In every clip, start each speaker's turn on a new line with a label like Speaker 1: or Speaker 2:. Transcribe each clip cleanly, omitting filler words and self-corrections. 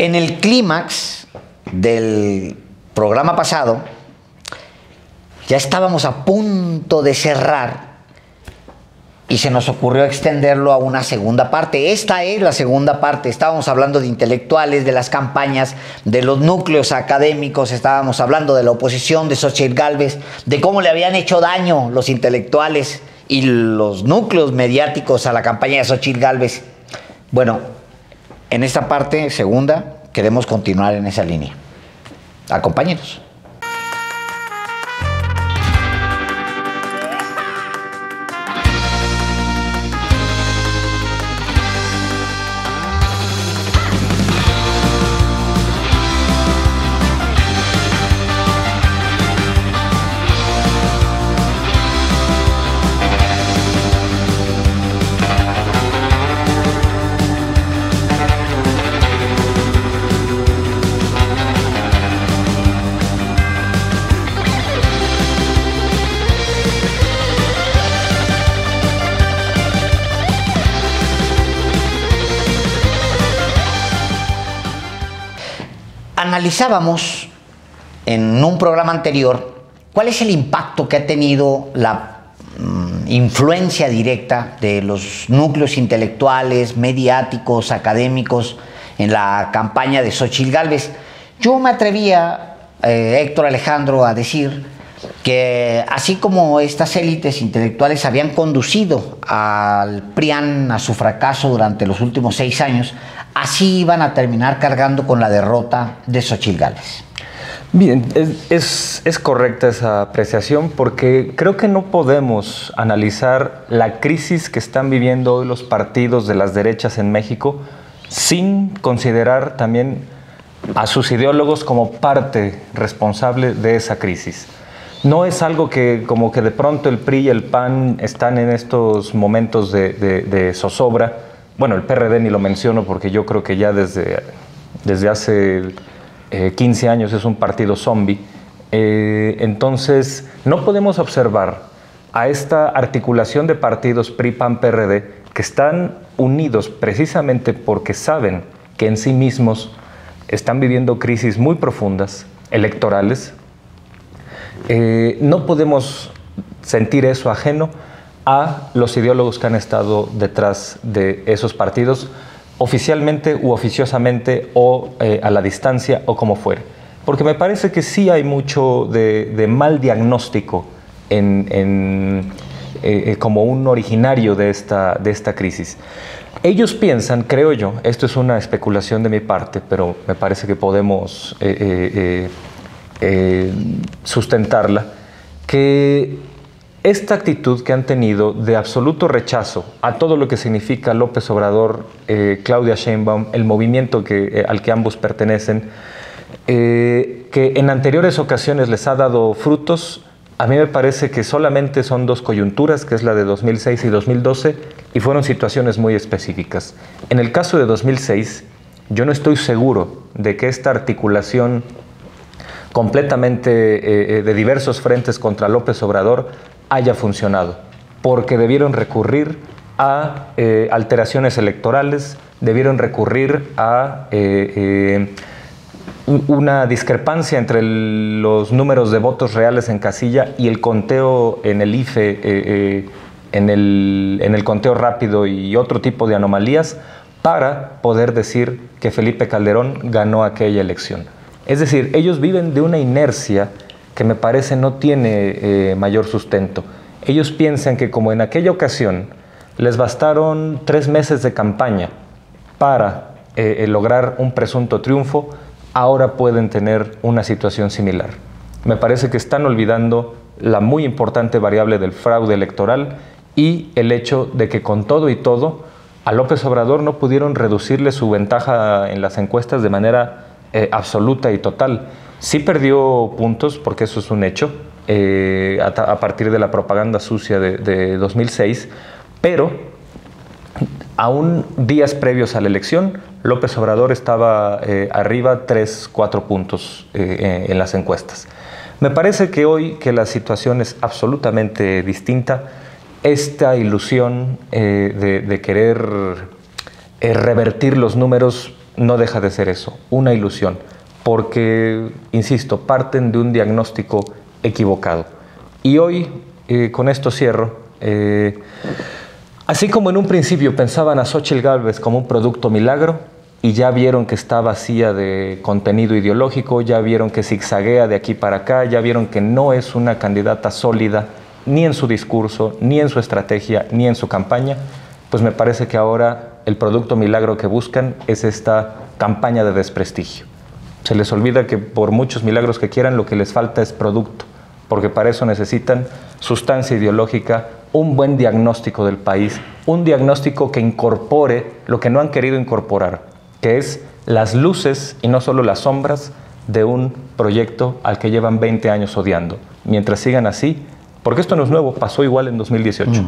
Speaker 1: En el clímax del programa pasado, ya estábamos a punto de cerrar y se nos ocurrió extenderlo a una segunda parte. Esta es la segunda parte. Estábamos hablando de intelectuales, de las campañas, de los núcleos académicos, estábamos hablando de la oposición, de Xóchitl Gálvez, de cómo le habían hecho daño los intelectuales y los núcleos mediáticos a la campaña de Xóchitl Gálvez. Bueno, en esta parte segunda queremos continuar en esa línea. Acompáñenos. Analizábamos en un programa anterior cuál es el impacto que ha tenido la influencia directa de los núcleos intelectuales, mediáticos, académicos en la campaña de Xóchitl Gálvez. Yo me atrevía, Héctor Alejandro, a decir que así como estas élites intelectuales habían conducido al PRIAN a su fracaso durante los últimos 6 años, así iban a terminar cargando con la derrota de Xóchitl Gálvez.
Speaker 2: Bien, es correcta esa apreciación, porque creo que no podemos analizar la crisis que están viviendo hoy los partidos de las derechas en México sin considerar también a sus ideólogos como parte responsable de esa crisis. No es algo que como que de pronto el PRI y el PAN están en estos momentos de zozobra. Bueno, el PRD ni lo menciono porque yo creo que ya desde hace 15 años es un partido zombie. Entonces, no podemos observar a esta articulación de partidos PRI, PAN, PRD que están unidos precisamente porque saben que en sí mismos están viviendo crisis muy profundas, electorales. No podemos sentir eso ajeno a los ideólogos que han estado detrás de esos partidos, oficialmente u oficiosamente o a la distancia o como fuere. Porque me parece que sí hay mucho de mal diagnóstico como un originario de esta crisis. Ellos piensan, creo yo, esto es una especulación de mi parte, pero me parece que podemos sustentarla, que esta actitud que han tenido de absoluto rechazo a todo lo que significa López Obrador, Claudia Sheinbaum, el movimiento al que ambos pertenecen, que en anteriores ocasiones les ha dado frutos, a mí me parece que solamente son 2 coyunturas, que es la de 2006 y 2012, y fueron situaciones muy específicas. En el caso de 2006, yo no estoy seguro de que esta articulación completamente de diversos frentes contra López Obrador haya funcionado, porque debieron recurrir a alteraciones electorales, debieron recurrir a una discrepancia entre los números de votos reales en casilla y el conteo en el IFE, en el conteo rápido y otro tipo de anomalías para poder decir que Felipe Calderón ganó aquella elección. Es decir, ellos viven de una inercia que me parece no tiene mayor sustento. Ellos piensan que como en aquella ocasión les bastaron 3 meses de campaña para lograr un presunto triunfo, ahora pueden tener una situación similar. Me parece que están olvidando la muy importante variable del fraude electoral y el hecho de que con todo y todo a López Obrador no pudieron reducirle su ventaja en las encuestas de manera absoluta y total. Sí perdió puntos, porque eso es un hecho, a partir de la propaganda sucia de 2006, pero aún días previos a la elección, López Obrador estaba arriba 3-4 puntos en las encuestas. Me parece que hoy que la situación es absolutamente distinta, esta ilusión de querer revertir los números no deja de ser eso, una ilusión, porque, insisto, parten de un diagnóstico equivocado. Y hoy, con esto cierro, así como en un principio pensaban a Xóchitl Gálvez como un producto milagro, y ya vieron que está vacía de contenido ideológico, ya vieron que zigzaguea de aquí para acá, ya vieron que no es una candidata sólida, ni en su discurso, ni en su estrategia, ni en su campaña, pues me parece que ahora el producto milagro que buscan es esta campaña de desprestigio. Se les olvida que por muchos milagros que quieran, lo que les falta es producto, porque para eso necesitan sustancia ideológica, un buen diagnóstico del país, un diagnóstico que incorpore lo que no han querido incorporar, que es las luces y no solo las sombras de un proyecto al que llevan 20 años odiando. Mientras sigan así, porque esto no es nuevo, pasó igual en 2018.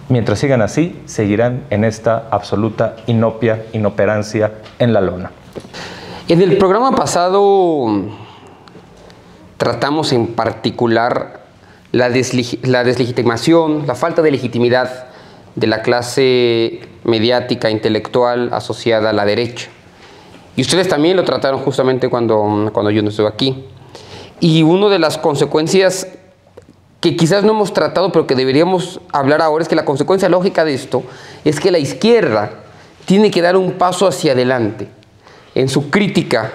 Speaker 2: Mientras sigan así, seguirán en esta absoluta inopia, inoperancia en la lona.
Speaker 3: En el programa pasado tratamos en particular la deslegitimación, la falta de legitimidad de la clase mediática, intelectual asociada a la derecha. Y ustedes también lo trataron justamente cuando yo no estuve aquí. Y una de las consecuencias que quizás no hemos tratado, pero que deberíamos hablar ahora, es que la consecuencia lógica de esto es que la izquierda tiene que dar un paso hacia adelante en su crítica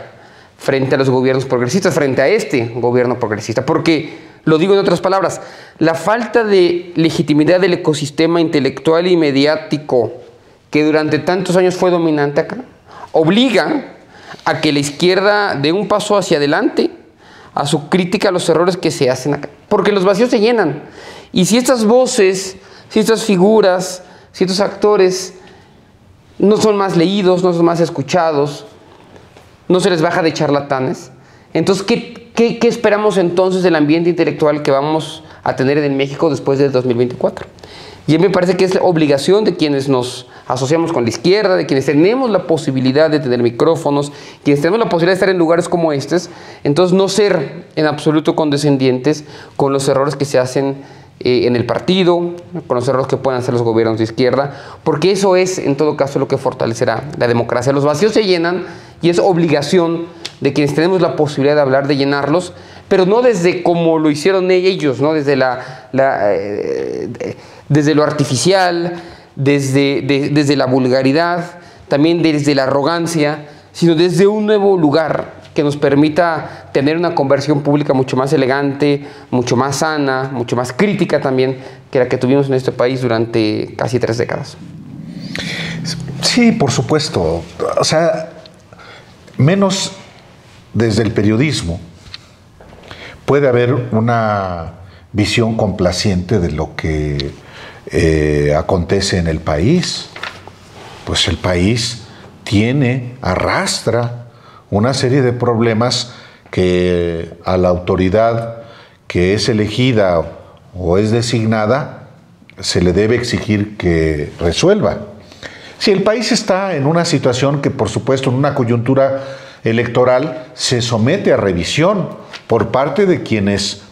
Speaker 3: frente a los gobiernos progresistas, frente a este gobierno progresista. Porque, lo digo en otras palabras, la falta de legitimidad del ecosistema intelectual y mediático que durante tantos años fue dominante acá, obliga a que la izquierda dé un paso hacia adelante a su crítica a los errores que se hacen acá. Porque los vacíos se llenan. Y si estas voces, si estas figuras, si estos actores no son más leídos, no son más escuchados, no se les baja de charlatanes, entonces, ¿qué esperamos entonces del ambiente intelectual que vamos a tener en México después del 2024? Y a mí me parece que es la obligación de quienes nos asociamos con la izquierda, de quienes tenemos la posibilidad de tener micrófonos, quienes tenemos la posibilidad de estar en lugares como estos, entonces no ser en absoluto condescendientes con los errores que se hacen en el partido, con los errores que pueden hacer los gobiernos de izquierda, porque eso es en todo caso lo que fortalecerá la democracia. Los vacíos se llenan y es obligación de quienes tenemos la posibilidad de hablar, de llenarlos, pero no desde como lo hicieron ellos, ¿no? Desde desde lo artificial, desde la vulgaridad, también desde la arrogancia, sino desde un nuevo lugar que nos permita tener una conversión pública mucho más elegante, mucho más sana, mucho más crítica también que la que tuvimos en este país durante casi 3 décadas.
Speaker 4: Sí, por supuesto. O sea, menos desde el periodismo puede haber una visión complaciente de lo que acontece en el país. Pues el país arrastra una serie de problemas que a la autoridad que es elegida o es designada se le debe exigir que resuelva. Si el país está en una situación que, por supuesto, en una coyuntura electoral se somete a revisión por parte de quienes,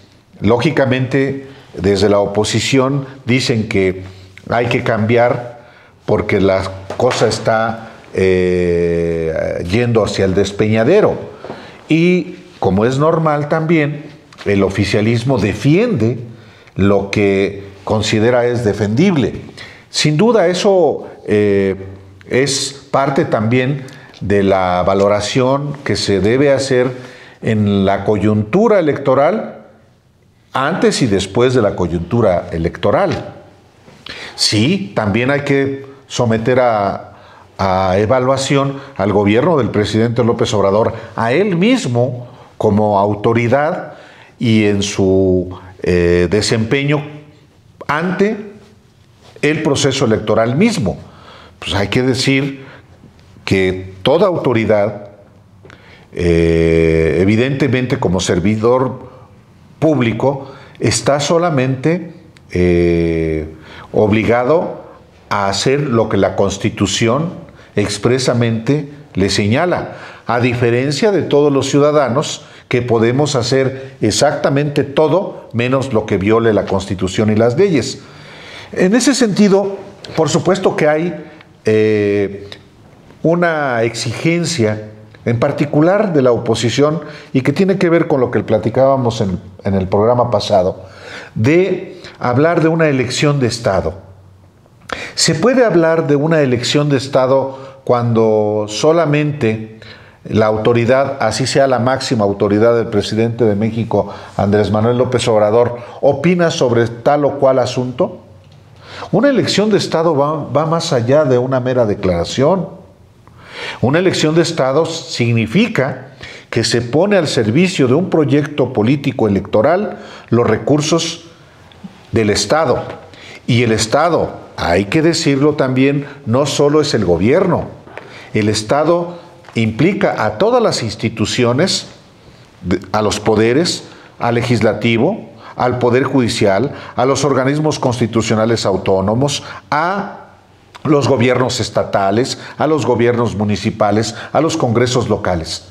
Speaker 4: lógicamente, desde la oposición dicen que hay que cambiar porque la cosa está yendo hacia el despeñadero. Y, como es normal también, el oficialismo defiende lo que considera es defendible. Sin duda eso es parte también de la valoración que se debe hacer en la coyuntura electoral, antes y después de la coyuntura electoral. Sí, también hay que someter a evaluación al gobierno del presidente López Obrador, a él mismo como autoridad y en su desempeño ante el proceso electoral mismo. Pues hay que decir que toda autoridad, evidentemente como servidor público, está solamente obligado a hacer lo que la Constitución expresamente le señala, a diferencia de todos los ciudadanos que podemos hacer exactamente todo menos lo que viole la Constitución y las leyes. En ese sentido, por supuesto que hay una exigencia, en particular de la oposición, y que tiene que ver con lo que platicábamos en el programa pasado, de hablar de una elección de Estado. ¿Se puede hablar de una elección de Estado cuando solamente la autoridad, así sea la máxima autoridad del presidente de México, Andrés Manuel López Obrador, opina sobre tal o cual asunto? Una elección de Estado va más allá de una mera declaración. Una elección de Estado significa que se pone al servicio de un proyecto político electoral los recursos del Estado. Y el Estado, hay que decirlo también, no solo es el gobierno. El Estado implica a todas las instituciones, a los poderes, al legislativo, al poder judicial, a los organismos constitucionales autónomos, a los gobiernos estatales, a los gobiernos municipales, a los congresos locales.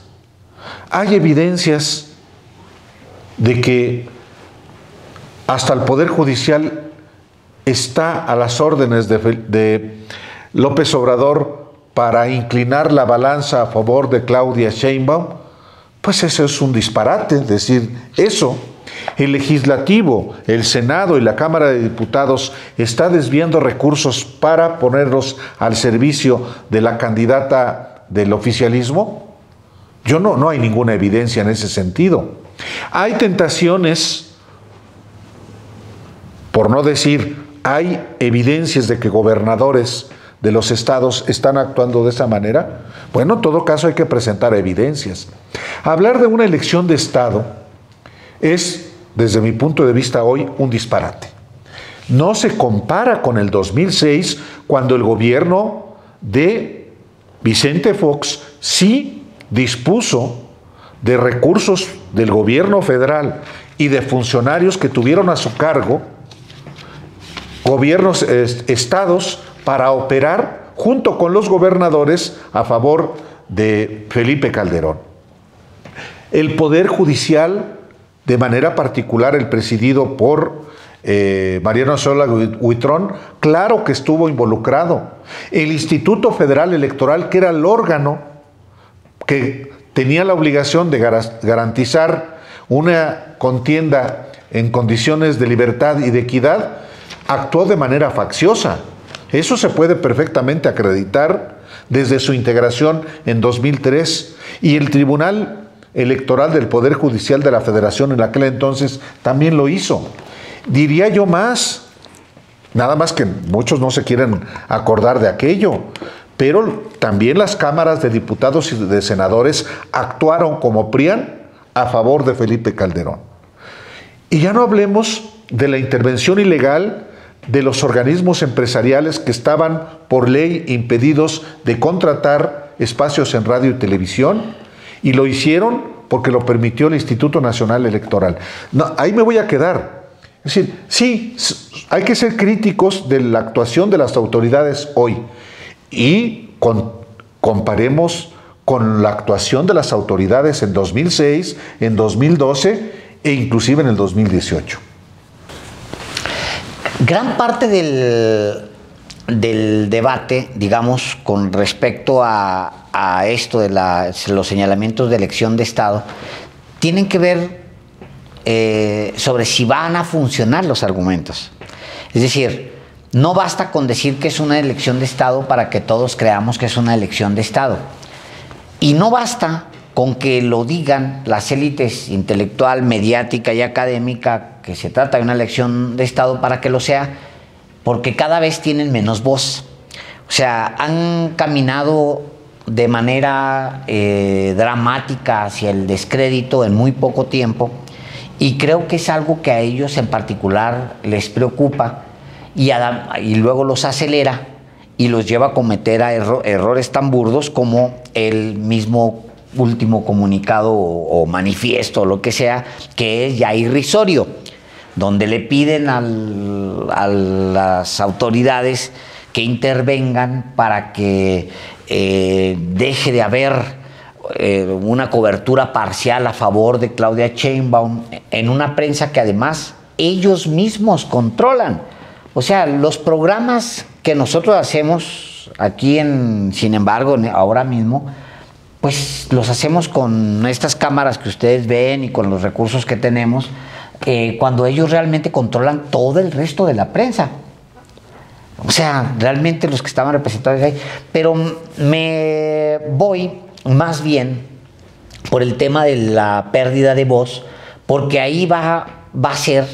Speaker 4: Hay evidencias de que hasta el Poder Judicial está a las órdenes de López Obrador para inclinar la balanza a favor de Claudia Sheinbaum. Pues eso es un disparate, decir eso. El legislativo, el Senado y la Cámara de Diputados está desviando recursos para ponerlos al servicio de la candidata del oficialismo. No hay ninguna evidencia en ese sentido. Hay tentaciones, por no decir, hay evidencias de que gobernadores de los estados están actuando de esa manera. Bueno, en todo caso hay que presentar evidencias. Hablar de una elección de Estado es, desde mi punto de vista hoy, un disparate. No se compara con el 2006, cuando el gobierno de Vicente Fox sí dispuso de recursos del gobierno federal y de funcionarios que tuvieron a su cargo gobiernos, estados, para operar junto con los gobernadores a favor de Felipe Calderón. El Poder Judicial, de manera particular el presidido por Mariano Zola Huitrón, claro que estuvo involucrado. El Instituto Federal Electoral, que era el órgano que tenía la obligación de garantizar una contienda en condiciones de libertad y de equidad, actuó de manera facciosa. Eso se puede perfectamente acreditar desde su integración en 2003. Y el Tribunal Electoral del Poder Judicial de la Federación en aquel entonces también lo hizo. Diría yo más, nada más que muchos no se quieren acordar de aquello, pero también las cámaras de diputados y de senadores actuaron como PRIAN a favor de Felipe Calderón. Y ya no hablemos de la intervención ilegal de los organismos empresariales que estaban por ley impedidos de contratar espacios en radio y televisión, y lo hicieron porque lo permitió el Instituto Nacional Electoral. No, ahí me voy a quedar. Es decir, sí, hay que ser críticos de la actuación de las autoridades hoy y comparemos con la actuación de las autoridades en 2006, en 2012 e inclusive en el 2018.
Speaker 1: Gran parte del debate, digamos, con respecto a esto de los señalamientos de elección de Estado, tienen que ver sobre si van a funcionar los argumentos. Es decir, no basta con decir que es una elección de Estado para que todos creamos que es una elección de Estado. Y no basta con que lo digan las élites intelectual, mediática y académica, que se trata de una elección de Estado para que lo sea, porque cada vez tienen menos voz. O sea, han caminado de manera dramática hacia el descrédito en muy poco tiempo, y creo que es algo que a ellos en particular les preocupa y luego los acelera y los lleva a cometer errores tan burdos como el mismo último comunicado o manifiesto o lo que sea, que es ya irrisorio, donde le piden a las autoridades que intervengan para que deje de haber una cobertura parcial a favor de Claudia Sheinbaum en una prensa que además ellos mismos controlan. O sea, los programas que nosotros hacemos aquí sin embargo, ahora mismo, pues los hacemos con estas cámaras que ustedes ven y con los recursos que tenemos, cuando ellos realmente controlan todo el resto de la prensa. O sea, realmente los que estaban representados ahí. Pero me voy más bien por el tema de la pérdida de voz, porque ahí va a ser,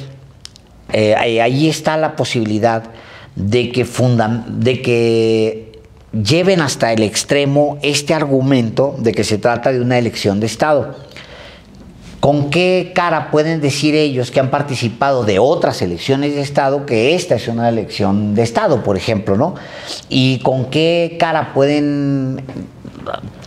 Speaker 1: ahí está la posibilidad de que lleven hasta el extremo este argumento de que se trata de una elección de Estado. ¿Con qué cara pueden decir ellos que han participado de otras elecciones de Estado que esta es una elección de Estado, por ejemplo, ¿no? ¿Y con qué cara pueden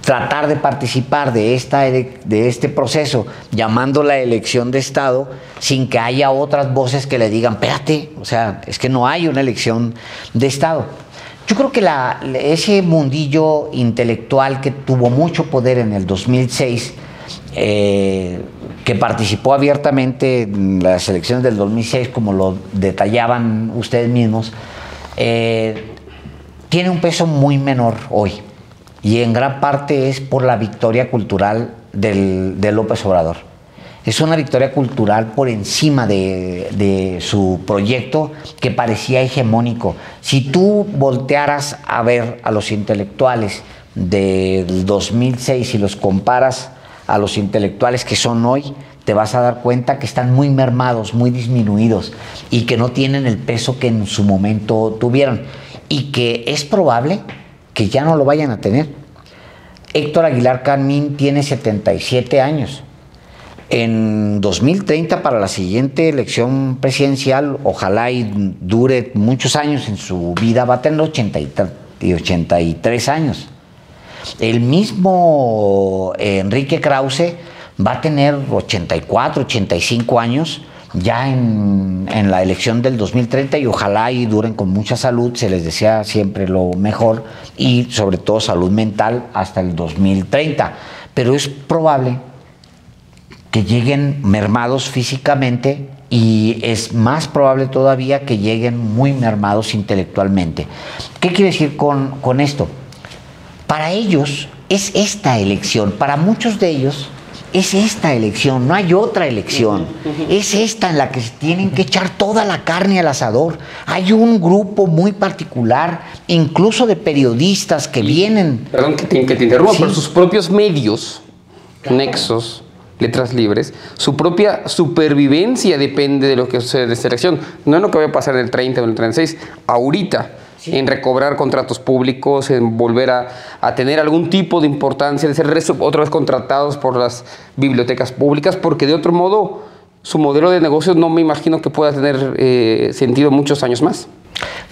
Speaker 1: tratar de participar de este proceso llamando la elección de Estado sin que haya otras voces que le digan, espérate, o sea, es que no hay una elección de Estado? Yo creo que ese mundillo intelectual que tuvo mucho poder en el 2006, que participó abiertamente en las elecciones del 2006, como lo detallaban ustedes mismos, tiene un peso muy menor hoy. Y en gran parte es por la victoria cultural de López Obrador. Es una victoria cultural por encima de su proyecto que parecía hegemónico. Si tú voltearas a ver a los intelectuales del 2006 y los comparas a los intelectuales que son hoy, te vas a dar cuenta que están muy mermados, muy disminuidos y que no tienen el peso que en su momento tuvieron y que es probable que ya no lo vayan a tener. Héctor Aguilar Camín tiene 77 años. En 2030, para la siguiente elección presidencial, ojalá y dure muchos años en su vida, va a tener 83 años. El mismo Enrique Krause va a tener 84, 85 años ya en la elección del 2030 y ojalá y duren con mucha salud, se les desea siempre lo mejor y sobre todo salud mental hasta el 2030. Pero es probable que lleguen mermados físicamente y es más probable todavía que lleguen muy mermados intelectualmente. ¿Qué quiere decir con esto? Para ellos es esta elección, para muchos de ellos es esta elección, no hay otra elección. Es esta en la que se tienen que echar toda la carne al asador. Hay un grupo muy particular, incluso de periodistas que vienen...
Speaker 3: Perdón que te interrumpa,
Speaker 1: ¿Sí?
Speaker 3: Pero sus propios medios, Nexos, Letras Libres, su propia supervivencia depende de lo que sucede en esta elección. No es lo que va a pasar en el 30 o en el 36, ahorita. Sí. En recobrar contratos públicos, en volver a tener algún tipo de importancia, de ser otra vez contratados por las bibliotecas públicas, porque de otro modo su modelo de negocios no me imagino que pueda tener sentido muchos años más.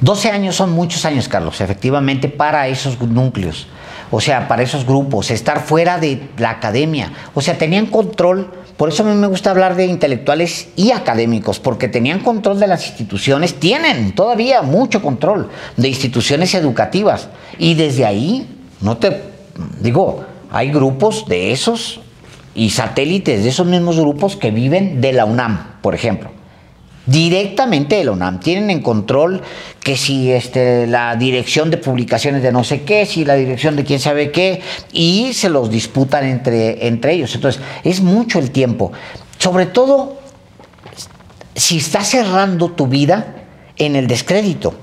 Speaker 1: 12 años son muchos años, Carlos, efectivamente, para esos núcleos, o sea, para esos grupos, estar fuera de la academia, o sea, tenían control. Por eso a mí me gusta hablar de intelectuales y académicos, porque tenían control de las instituciones, tienen todavía mucho control de instituciones educativas. Y desde ahí, hay grupos de esos y satélites de esos mismos grupos que viven de la UNAM, por ejemplo. Directamente de la UNAM. Tienen en control que si la dirección de publicaciones de no sé qué, si la dirección de quién sabe qué, y se los disputan entre ellos. Entonces, es mucho el tiempo. Sobre todo, si estás cerrando tu vida en el descrédito.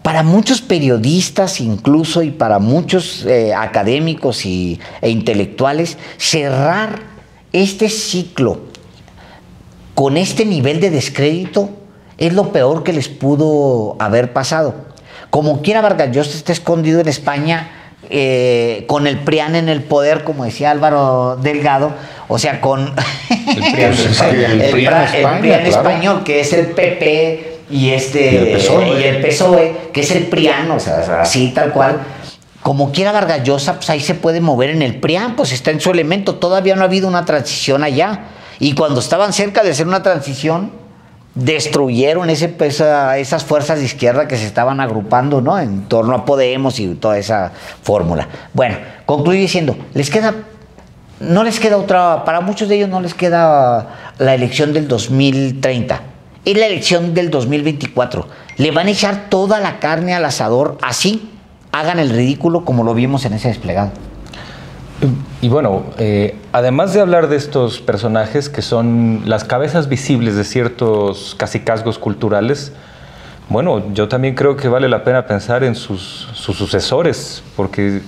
Speaker 1: Para muchos periodistas incluso y para muchos académicos e intelectuales, cerrar este ciclo con este nivel de descrédito es lo peor que les pudo haber pasado. Como quiera, Vargas Llosa está escondido en España con el PRIAN en el poder, como decía Álvaro Delgado, o sea, con el PRIAN español, que es el PP y el PSOE, que es el PRIAN, o sea, así tal cual. Como quiera, Vargas Llosa, pues ahí se puede mover en el PRIAN, pues está en su elemento. Todavía no ha habido una transición allá. Y cuando estaban cerca de hacer una transición, destruyeron esas fuerzas de izquierda que se estaban agrupando, ¿no?, en torno a Podemos y toda esa fórmula. Bueno, concluyo diciendo, no les queda otra, para muchos de ellos no les queda la elección del 2030, es la elección del 2024. Le van a echar toda la carne al asador así, hagan el ridículo como lo vimos en ese desplegado.
Speaker 2: Y bueno, además de hablar de estos personajes que son las cabezas visibles de ciertos cacicazgos culturales, bueno, yo también creo que vale la pena pensar en sus sucesores, porque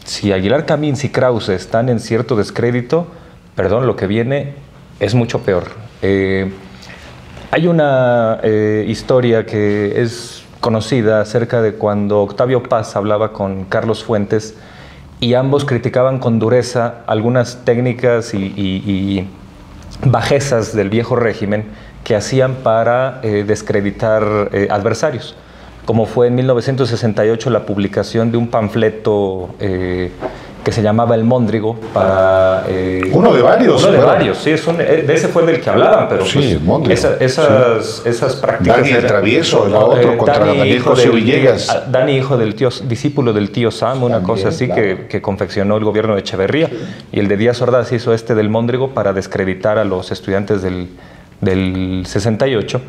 Speaker 2: si Aguilar Camín y Krause están en cierto descrédito, perdón, lo que viene es mucho peor. Hay una historia que es conocida acerca de cuando Octavio Paz hablaba con Carlos Fuentes y ambos criticaban con dureza algunas técnicas y bajezas del viejo régimen que hacían para descreditar adversarios, como fue en 1968 la publicación de un panfleto que se llamaba El Móndrigo para...
Speaker 4: uno de varios.
Speaker 2: Uno de varios, sí, de ese fue del que hablaban, pero
Speaker 4: sí,
Speaker 2: pues,
Speaker 4: el Móndrigo,
Speaker 2: esas prácticas...
Speaker 4: Dani el Travieso, el otro contra Daniel José Villegas.
Speaker 2: Dani, hijo del tío, discípulo del tío Sam, una cosa así, claro, que confeccionó el gobierno de Echeverría. Sí. Y el de Díaz Ordaz hizo del Móndrigo para descreditar a los estudiantes del 68.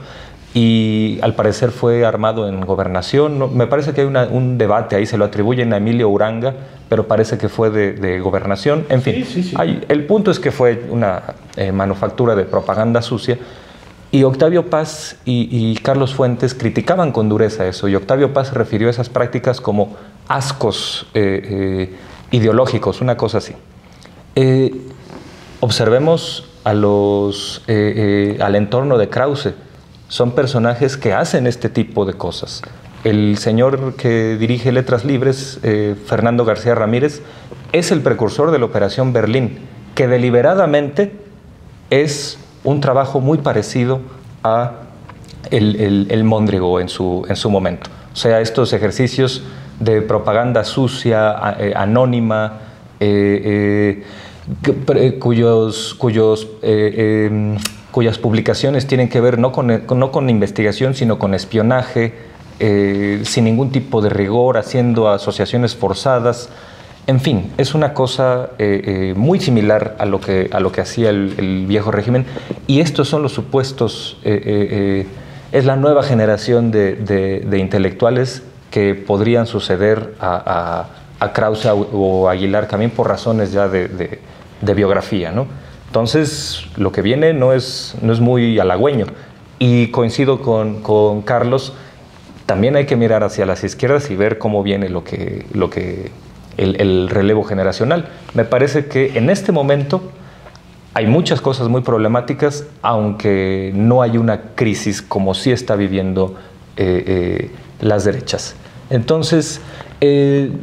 Speaker 2: Y al parecer fue armado en Gobernación. No, me parece que hay un debate ahí, se lo atribuyen a Emilio Uranga, pero parece que fue de Gobernación. En fin, sí. El punto es que fue una manufactura de propaganda sucia. Y Octavio Paz y Carlos Fuentes criticaban con dureza eso. Y Octavio Paz refirió a esas prácticas como ascos ideológicos, una cosa así. Observemos al entorno de Krause. Son personajes que hacen este tipo de cosas. El señor que dirige Letras Libres, Fernando García Ramírez, es el precursor de la Operación Berlín, que deliberadamente es un trabajo muy parecido a el Móndrigo en su momento. O sea, estos ejercicios de propaganda sucia, anónima, cuyas publicaciones tienen que ver no con investigación, sino con espionaje, sin ningún tipo de rigor, haciendo asociaciones forzadas. En fin, es una cosa muy similar a lo que hacía el viejo régimen. Y estos son los supuestos, es la nueva generación de intelectuales que podrían suceder a Krause o Aguilar Camín por razones ya de biografía, ¿no? Entonces, lo que viene no es muy halagüeño. Y coincido con Carlos, también hay que mirar hacia las izquierdas y ver cómo viene el relevo generacional. Me parece que en este momento hay muchas cosas muy problemáticas, aunque no hay una crisis como sí está viviendo las derechas. Entonces,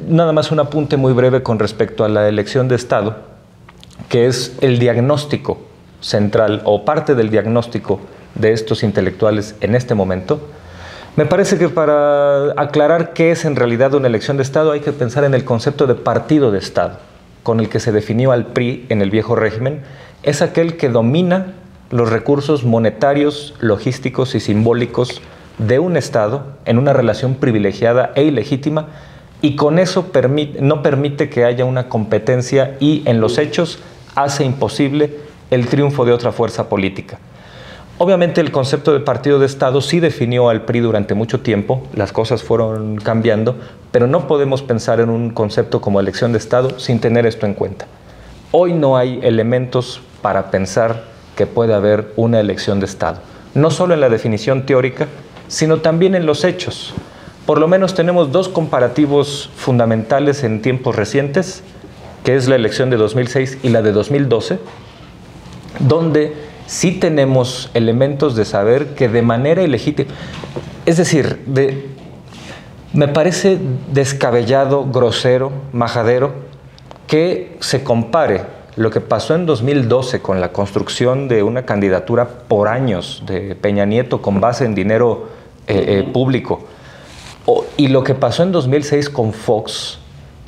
Speaker 2: nada más un apunte muy breve con respecto a la elección de Estado, que es el diagnóstico central o parte del diagnóstico de estos intelectuales en este momento. Me parece que para aclarar qué es en realidad una elección de Estado hay que pensar en el concepto de partido de Estado, con el que se definió al PRI en el viejo régimen. Es aquel que domina los recursos monetarios, logísticos y simbólicos de un Estado en una relación privilegiada e ilegítima, y con eso no permite que haya una competencia y en los hechos hace imposible el triunfo de otra fuerza política. Obviamente el concepto de partido de Estado sí definió al PRI durante mucho tiempo, las cosas fueron cambiando, pero no podemos pensar en un concepto como elección de Estado sin tener esto en cuenta. Hoy no hay elementos para pensar que puede haber una elección de Estado, no solo en la definición teórica, sino también en los hechos. Por lo menos tenemos dos comparativos fundamentales en tiempos recientes, que es la elección de 2006 y la de 2012, donde sí tenemos elementos de saber que de manera ilegítima, es decir, me parece descabellado, grosero, majadero, que se compare lo que pasó en 2012 con la construcción de una candidatura por años de Peña Nieto con base en dinero público, y lo que pasó en 2006 con Fox,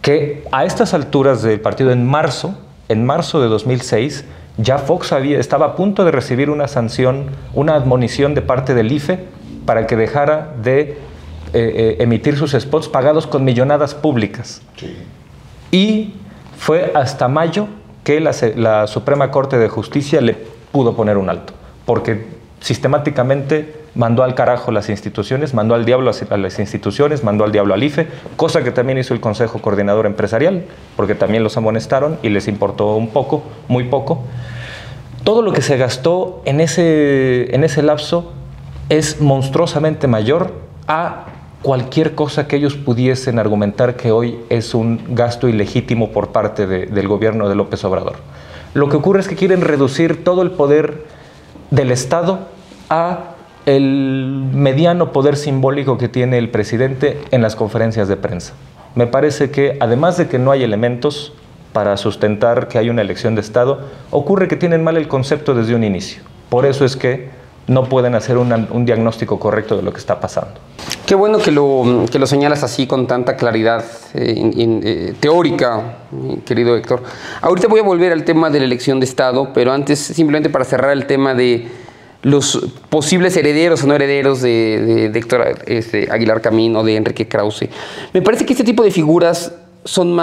Speaker 2: que a estas alturas del partido, en marzo de 2006, ya Fox estaba a punto de recibir una sanción, una admonición de parte del IFE para que dejara de emitir sus spots pagados con millonadas públicas. Sí. Y fue hasta mayo que la Suprema Corte de Justicia le pudo poner un alto, porque sistemáticamente mandó al carajo las instituciones, mandó al diablo a las instituciones, mandó al diablo al IFE, cosa que también hizo el Consejo Coordinador Empresarial, porque también los amonestaron y les importó un poco, muy poco. Todo lo que se gastó en ese lapso es monstruosamente mayor a cualquier cosa que ellos pudiesen argumentar que hoy es un gasto ilegítimo por parte del gobierno de López Obrador. Lo que ocurre es que quieren reducir todo el poder del Estado a el mediano poder simbólico que tiene el presidente en las conferencias de prensa. Me parece que, además de que no hay elementos para sustentar que hay una elección de Estado, ocurre que tienen mal el concepto desde un inicio. Por eso es que no pueden hacer un diagnóstico correcto de lo que está pasando.
Speaker 3: Qué bueno que lo señalas así con tanta claridad teórica, querido Héctor. Ahorita voy a volver al tema de la elección de Estado, pero antes, simplemente para cerrar el tema de los posibles herederos o no herederos de Héctor Aguilar Camín o de Enrique Krause. Me parece que este tipo de figuras son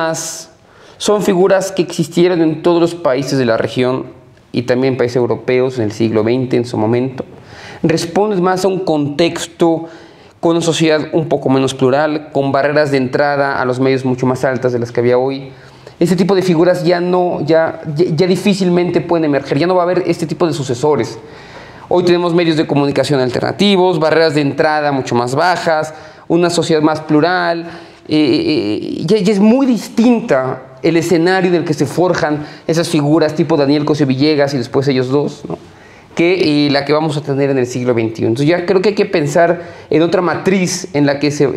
Speaker 3: figuras que existieron en todos los países de la región y también en países europeos en el siglo XX en su momento. Responden más a un contexto con una sociedad un poco menos plural, con barreras de entrada a los medios mucho más altas de las que había hoy. Este tipo de figuras ya difícilmente pueden emerger, ya no va a haber este tipo de sucesores. Hoy tenemos medios de comunicación alternativos, barreras de entrada mucho más bajas, una sociedad más plural. Ya es muy distinta el escenario en el que se forjan esas figuras tipo Daniel Cosío Villegas y después ellos dos, ¿no?, que la que vamos a tener en el siglo XXI. Entonces ya creo que hay que pensar en otra matriz en la que se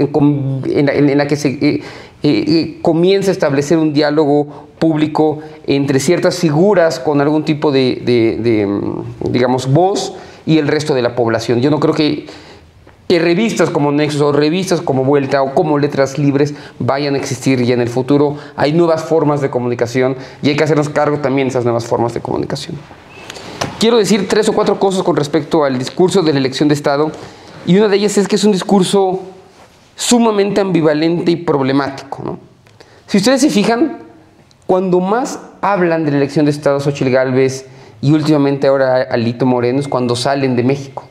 Speaker 3: comienza a establecer un diálogo público entre ciertas figuras con algún tipo digamos, voz y el resto de la población. Yo no creo que revistas como Nexos o revistas como Vuelta o como Letras Libres vayan a existir ya en el futuro. Hay nuevas formas de comunicación y hay que hacernos cargo también de esas nuevas formas de comunicación. Quiero decir 3 o 4 cosas con respecto al discurso de la elección de Estado, y una de ellas es que es un discurso sumamente ambivalente y problemático, ¿no? Si ustedes se fijan, cuando más hablan de la elección de Estado Xóchitl Gálvez y últimamente ahora Alito Moreno es cuando salen de México,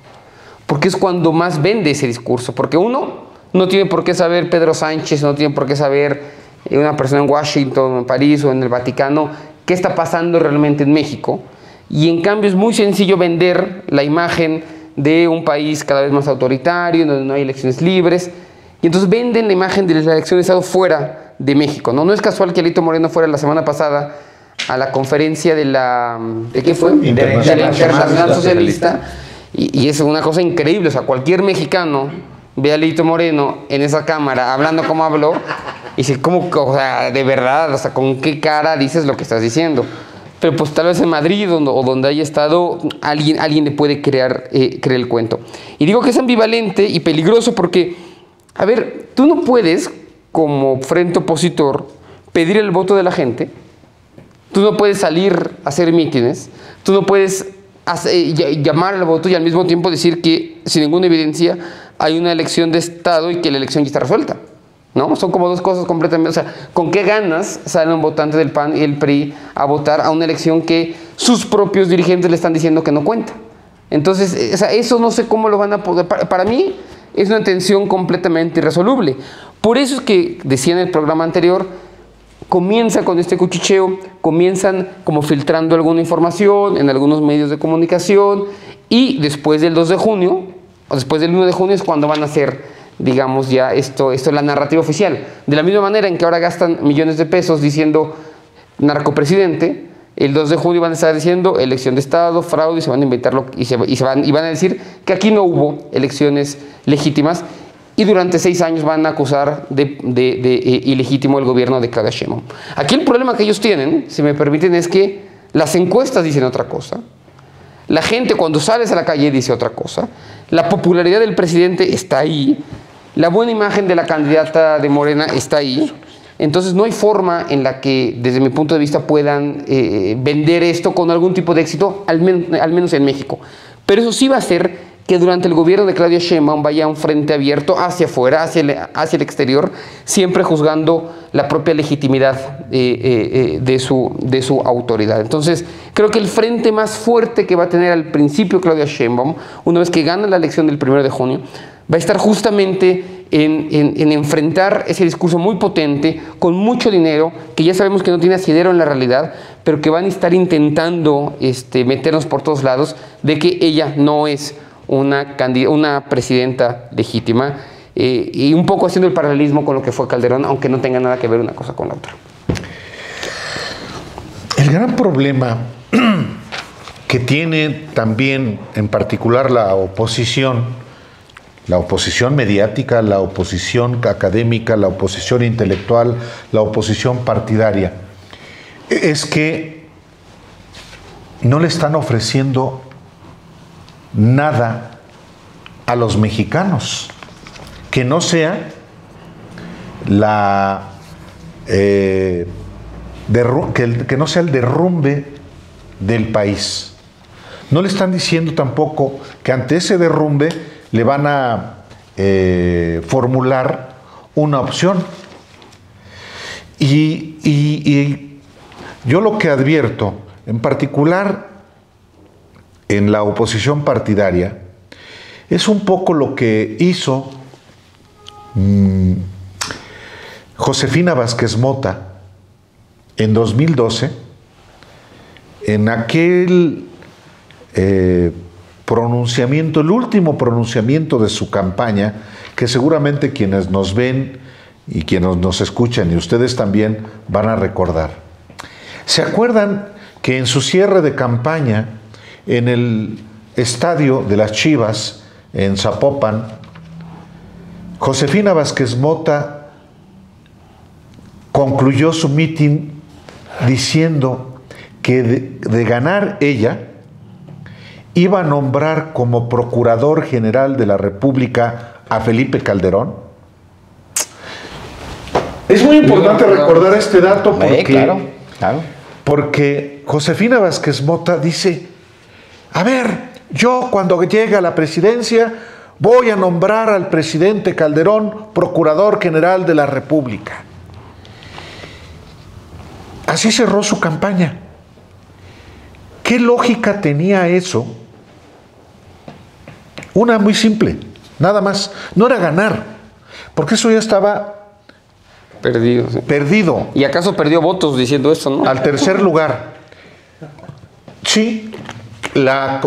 Speaker 3: porque es cuando más vende ese discurso, porque uno no tiene por qué saber Pedro Sánchez, no tiene por qué saber una persona en Washington, en París o en el Vaticano qué está pasando realmente en México. Y en cambio es muy sencillo vender la imagen de un país cada vez más autoritario, donde no hay elecciones libres, y entonces venden la imagen de la elección de Estado fuera de México, ¿no? No es casual que Alito Moreno fuera la semana pasada a la conferencia de qué fue? De la Internacional Socialista, y es una cosa increíble. O sea, cualquier mexicano ve a Alito Moreno en esa cámara hablando como habló y dice, ¿cómo? O sea, de verdad, o sea, ¿con qué cara dices lo que estás diciendo? Pero pues tal vez en Madrid o donde haya estado, alguien le puede creer el cuento. Y digo que es ambivalente y peligroso porque, a ver, tú no puedes, como frente opositor, pedir el voto de la gente, tú no puedes salir a hacer mítines, tú no puedes llamar al voto y al mismo tiempo decir que sin ninguna evidencia hay una elección de Estado y que la elección ya está resuelta, ¿no? Son como dos cosas completamente. O sea, ¿con qué ganas sale un votante del PAN y el PRI a votar a una elección que sus propios dirigentes le están diciendo que no cuenta? Entonces, o sea, eso no sé cómo lo van a poder. Para mí es una tensión completamente irresoluble. Por eso es que decía en el programa anterior, comienza con este cuchicheo, comienzan como filtrando alguna información en algunos medios de comunicación, y después del 2 de junio, o después del 1 de junio es cuando van a hacer, digamos, ya esto es la narrativa oficial. De la misma manera en que ahora gastan millones de pesos diciendo narcopresidente, el 2 de junio van a estar diciendo elección de Estado, fraude, y se van a inventarlo y van a decir que aquí no hubo elecciones legítimas, y durante 6 años van a acusar de ilegítimo el gobierno de Claudia Sheinbaum. Aquí el problema que ellos tienen, si me permiten, es que las encuestas dicen otra cosa, la gente cuando sales a la calle dice otra cosa, la popularidad del presidente está ahí, la buena imagen de la candidata de Morena está ahí. Entonces no hay forma en la que, desde mi punto de vista, puedan vender esto con algún tipo de éxito, al menos en México. Pero eso sí va a hacer que durante el gobierno de Claudia Sheinbaum vaya un frente abierto hacia afuera, hacia el exterior, siempre juzgando la propia legitimidad de su autoridad. Entonces, Creo que el frente más fuerte que va a tener al principio Claudia Sheinbaum, una vez que gana la elección del 1 de junio, va a estar justamente en enfrentar ese discurso muy potente, con mucho dinero, que ya sabemos que no tiene asidero en la realidad, pero que van a estar intentando meternos por todos lados, de que ella no es una presidenta legítima, y un poco haciendo el paralelismo con lo que fue Calderón, aunque no tenga nada que ver una cosa con la otra.
Speaker 4: El gran problema que tiene también, en particular, la oposición mediática, la oposición académica, la oposición intelectual, la oposición partidaria, es que no le están ofreciendo nada a los mexicanos que no sea que no sea el derrumbe del país. No le están diciendo tampoco que ante ese derrumbe le van a formular una opción. Y yo lo que advierto, en particular en la oposición partidaria, es un poco lo que hizo Josefina Vázquez Mota en 2012, en aquel pronunciamiento, el último pronunciamiento de su campaña, que seguramente quienes nos ven y quienes nos escuchan y ustedes también van a recordar. ¿Se acuerdan que en su cierre de campaña en el estadio de las Chivas en Zapopan, Josefina Vázquez Mota concluyó su mitin diciendo que de ganar ella, iba a nombrar como Procurador General de la República a Felipe Calderón? Es muy importante recordar este dato porque Josefina Vázquez Mota dice: a ver, yo cuando llegue a la presidencia voy a nombrar al presidente Calderón Procurador General de la República. Así cerró su campaña. ¿Qué lógica tenía eso? Una muy simple, nada más. No era ganar, porque eso ya estaba
Speaker 3: perdido. Sí.
Speaker 4: Perdido.
Speaker 3: ¿Y acaso perdió votos diciendo eso, no?
Speaker 4: Al tercer lugar. Sí, la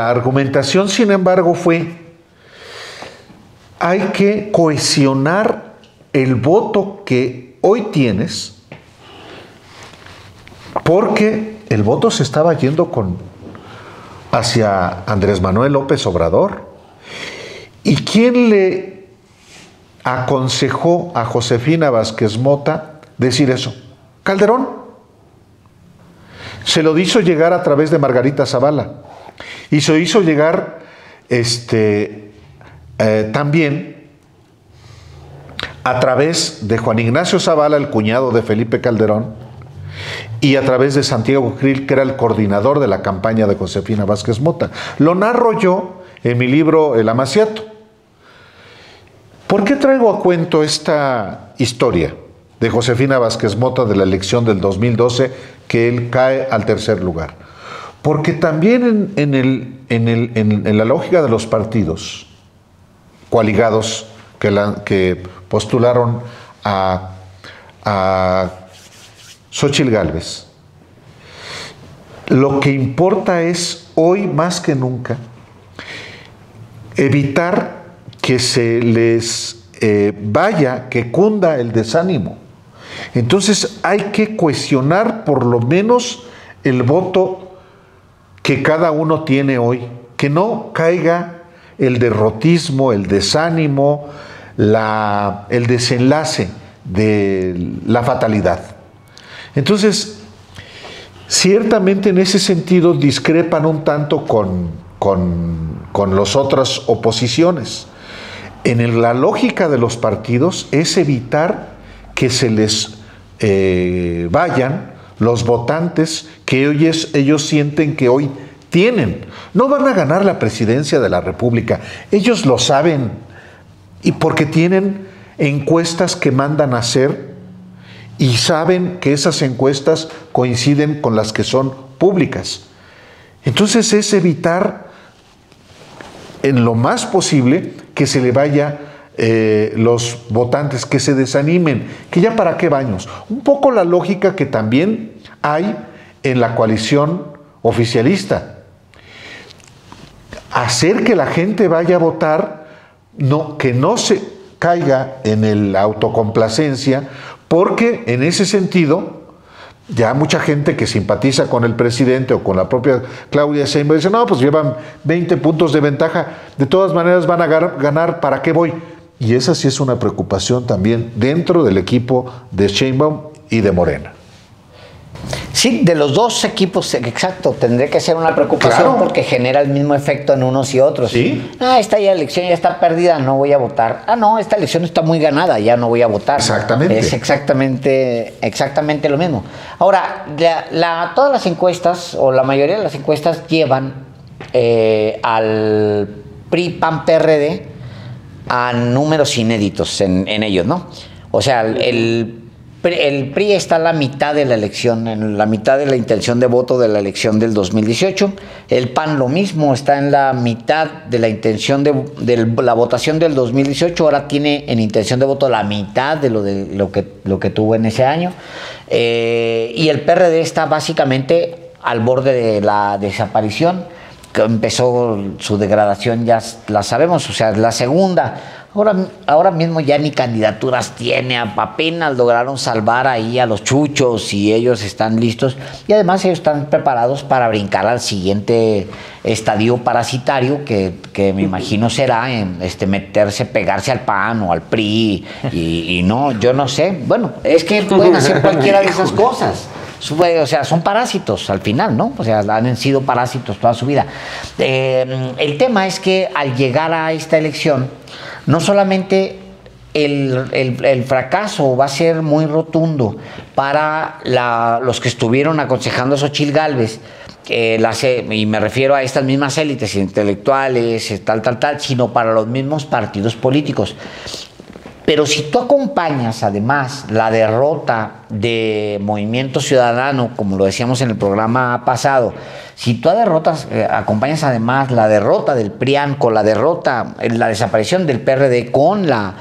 Speaker 4: argumentación, sin embargo, fue: hay que cohesionar el voto que hoy tienes, porque el voto se estaba yendo hacia Andrés Manuel López Obrador. ¿Y quién le aconsejó a Josefina Vázquez Mota decir eso? Calderón. Se lo hizo llegar a través de Margarita Zavala. Y se hizo llegar también a través de Juan Ignacio Zavala, el cuñado de Felipe Calderón, y a través de Santiago Krill, que era el coordinador de la campaña de Josefina Vázquez Mota. Lo narro yo en mi libro El Amaciato. ¿Por qué traigo a cuento esta historia de Josefina Vázquez Mota de la elección del 2012, que él cae al tercer lugar? Porque también en la lógica de los partidos coaligados que postularon a Xóchitl Gálvez, lo que importa es, hoy más que nunca, evitar que se les que cunda el desánimo. Entonces hay que cohesionar por lo menos el voto que cada uno tiene hoy, que no caiga el derrotismo, el desánimo, el desenlace de la fatalidad. Entonces, ciertamente en ese sentido discrepan un tanto con las otras oposiciones. En la lógica de los partidos es evitar que se les vayan los votantes que ellos sienten que hoy tienen. No van a ganar la presidencia de la República, ellos lo saben, y porque tienen encuestas que mandan a hacer y saben que esas encuestas coinciden con las que son públicas. Entonces es evitar en lo más posible que se le vaya los votantes, que se desanimen, que ya para qué baños. Un poco la lógica que también hay en la coalición oficialista. Hacer que la gente vaya a votar, que no se caiga en la autocomplacencia, porque en ese sentido ya mucha gente que simpatiza con el presidente o con la propia Claudia Sheinbaum dice, no, pues llevan 20 puntos de ventaja, de todas maneras van a ganar, ¿para qué voy? Y esa sí es una preocupación también dentro del equipo de Sheinbaum y de Morena.
Speaker 1: Sí, de los dos equipos, exacto, tendría que ser una preocupación,
Speaker 4: claro,
Speaker 1: porque genera el mismo efecto en unos y otros.
Speaker 4: ¿Sí?
Speaker 1: Esta elección ya está perdida, no voy a votar. No, esta elección está muy ganada, ya no voy a votar.
Speaker 4: Exactamente.
Speaker 1: Es exactamente lo mismo. Ahora, todas las encuestas, o la mayoría de las encuestas, llevan al PRI, PAN, PRD a números inéditos en ellos, ¿no? O sea, el PRI está a la mitad de la elección, en la mitad de la intención de voto de la elección del 2018. El PAN lo mismo, está en la mitad de la intención de la votación del 2018. Ahora tiene en intención de voto la mitad de lo que tuvo en ese año. Y el PRD está básicamente al borde de la desaparición. Que empezó su degradación, ya la sabemos, o sea, la segunda. Ahora mismo ya ni candidaturas tiene, apenas lograron salvar ahí a los chuchos y ellos están listos, y además ellos están preparados para brincar al siguiente estadio parasitario que me imagino será pegarse al PAN o al PRI y no, yo no sé, bueno, es que pueden hacer cualquiera de esas cosas. O sea, son parásitos al final, ¿no? O sea, han sido parásitos toda su vida. El tema es que al llegar a esta elección, no solamente el fracaso va a ser muy rotundo para los que estuvieron aconsejando a Xochitl Gálvez, y me refiero a estas mismas élites intelectuales, tal, sino para los mismos partidos políticos. Pero si tú acompañas además la derrota de Movimiento Ciudadano, como lo decíamos en el programa pasado, si tú acompañas además la derrota del PRIAN con la desaparición del PRD, con la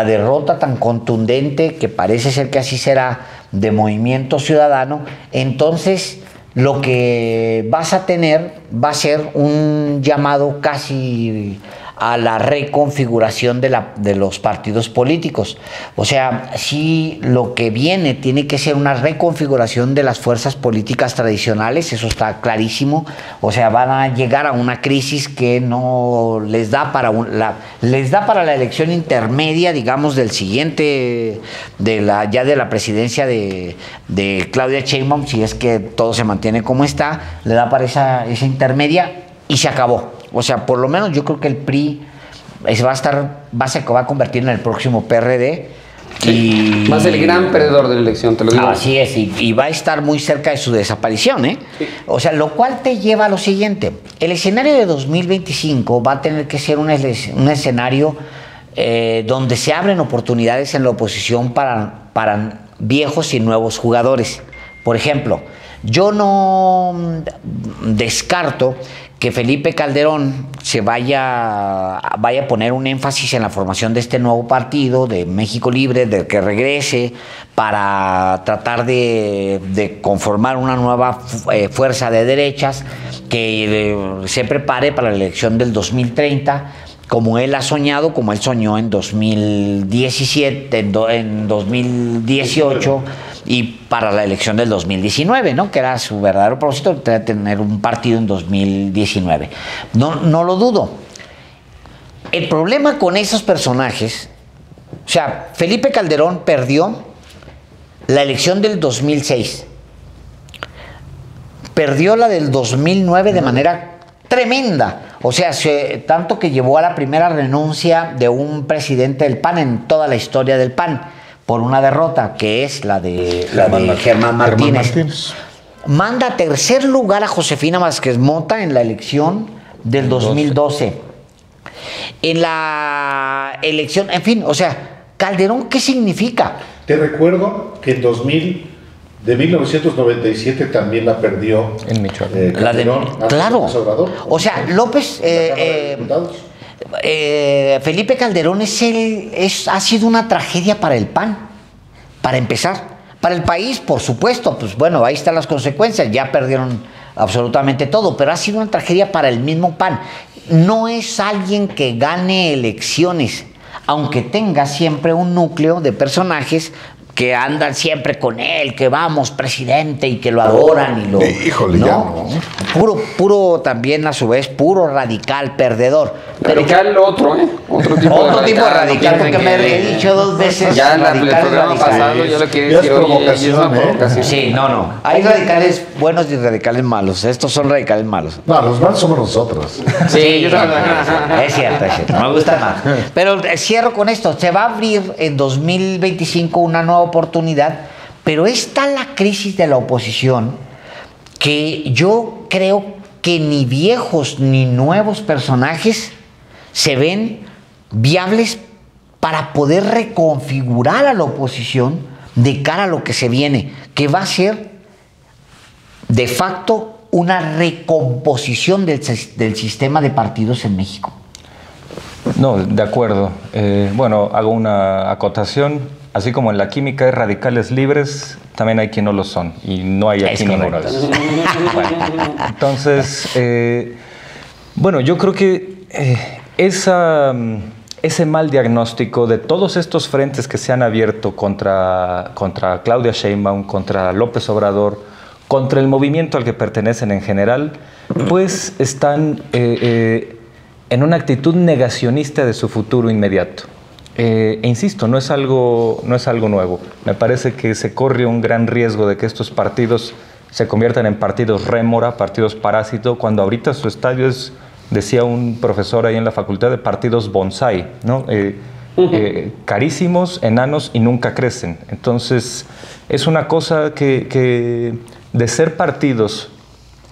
Speaker 1: derrota tan contundente, que parece ser que así será, de Movimiento Ciudadano, entonces lo que vas a tener va a ser un llamado casi a la reconfiguración de los partidos políticos. O sea, sí, lo que viene tiene que ser una reconfiguración de las fuerzas políticas tradicionales, eso está clarísimo. O sea, van a llegar a una crisis que no les da para la elección intermedia, digamos, del siguiente, de la presidencia de Claudia Sheinbaum, si es que todo se mantiene como está, le da para esa intermedia y se acabó. O sea, por lo menos yo creo que el PRI va a convertir en el próximo PRD. Y
Speaker 3: va a ser el gran perdedor de la elección, te lo digo.
Speaker 1: Así es, y va a estar muy cerca de su desaparición, ¿eh? Sí. O sea, lo cual te lleva a lo siguiente. El escenario de 2025 va a tener que ser un escenario donde se abren oportunidades en la oposición para viejos y nuevos jugadores. Por ejemplo, yo no descarto que Felipe Calderón se vaya a poner un énfasis en la formación de este nuevo partido de México Libre, de que regrese para tratar de conformar una nueva fuerza de derechas que se prepare para la elección del 2030, como él ha soñado, como él soñó en 2017, en 2018 y para la elección del 2019, ¿no? Que era su verdadero propósito, de tener un partido en 2019. No lo dudo. El problema con esos personajes, o sea, Felipe Calderón perdió la elección del 2006, perdió la del 2009 de manera tremenda. O sea, tanto que llevó a la primera renuncia de un presidente del PAN en toda la historia del PAN, por una derrota, que es la de Germán Martínez. Manda a tercer lugar a Josefina Vázquez Mota en la elección del 2012. En la elección, en fin, o sea, Calderón, ¿qué significa?
Speaker 4: Te recuerdo que en 1997 también la perdió
Speaker 2: En Michoacán.
Speaker 4: Calderón, antes de
Speaker 1: claro.
Speaker 4: López Obrador.
Speaker 1: O sea, López,
Speaker 4: En la Cámara de Diputados.
Speaker 1: Felipe Calderón ha sido una tragedia para el PAN, para empezar. Para el país, por supuesto, pues bueno, ahí están las consecuencias, ya perdieron absolutamente todo, pero ha sido una tragedia para el mismo PAN. No es alguien que gane elecciones, aunque tenga siempre un núcleo de personajes que andan siempre con él, que vamos, presidente, y que lo adoran y lo...
Speaker 4: Híjole, ya no.
Speaker 1: Puro también, a su vez, puro radical, perdedor. Pero
Speaker 3: Radical otro, ¿eh? Otro tipo de radical,
Speaker 1: porque me he dicho 2 veces
Speaker 3: ya en el
Speaker 1: radical,
Speaker 3: programa
Speaker 1: radical.
Speaker 3: pasado yo lo que
Speaker 4: Ya es
Speaker 3: decir, oye,
Speaker 4: provocación,
Speaker 3: es una
Speaker 4: ¿eh?
Speaker 3: provocación.
Speaker 1: Sí, no. Hay radicales buenos y radicales malos. Estos son radicales malos.
Speaker 4: No, los malos somos nosotros.
Speaker 3: Sí, yo también.
Speaker 1: Es cierto. Me gusta más. Pero cierro con esto. Se va a abrir en 2025 una nueva oportunidad, pero está la crisis de la oposición que yo creo que ni viejos ni nuevos personajes se ven viables para poder reconfigurar a la oposición de cara a lo que se viene, que va a ser de facto una recomposición del sistema de partidos en México.
Speaker 2: No, de acuerdo. Bueno, hago una acotación. Así como en la química hay radicales libres, también hay quien no lo son. Y no hay aquí ninguno de esos. Bueno, entonces, bueno, yo creo que ese mal diagnóstico de todos estos frentes que se han abierto contra Claudia Sheinbaum, contra López Obrador, contra el movimiento al que pertenecen en general, pues están en una actitud negacionista de su futuro inmediato. E insisto, no es algo nuevo. Me parece que se corre un gran riesgo de que estos partidos se conviertan en partidos rémora, partidos parásito, cuando ahorita su estadio es, decía un profesor ahí en la facultad, de partidos bonsai, ¿no? Carísimos, enanos y nunca crecen. Entonces, es una cosa que de ser partidos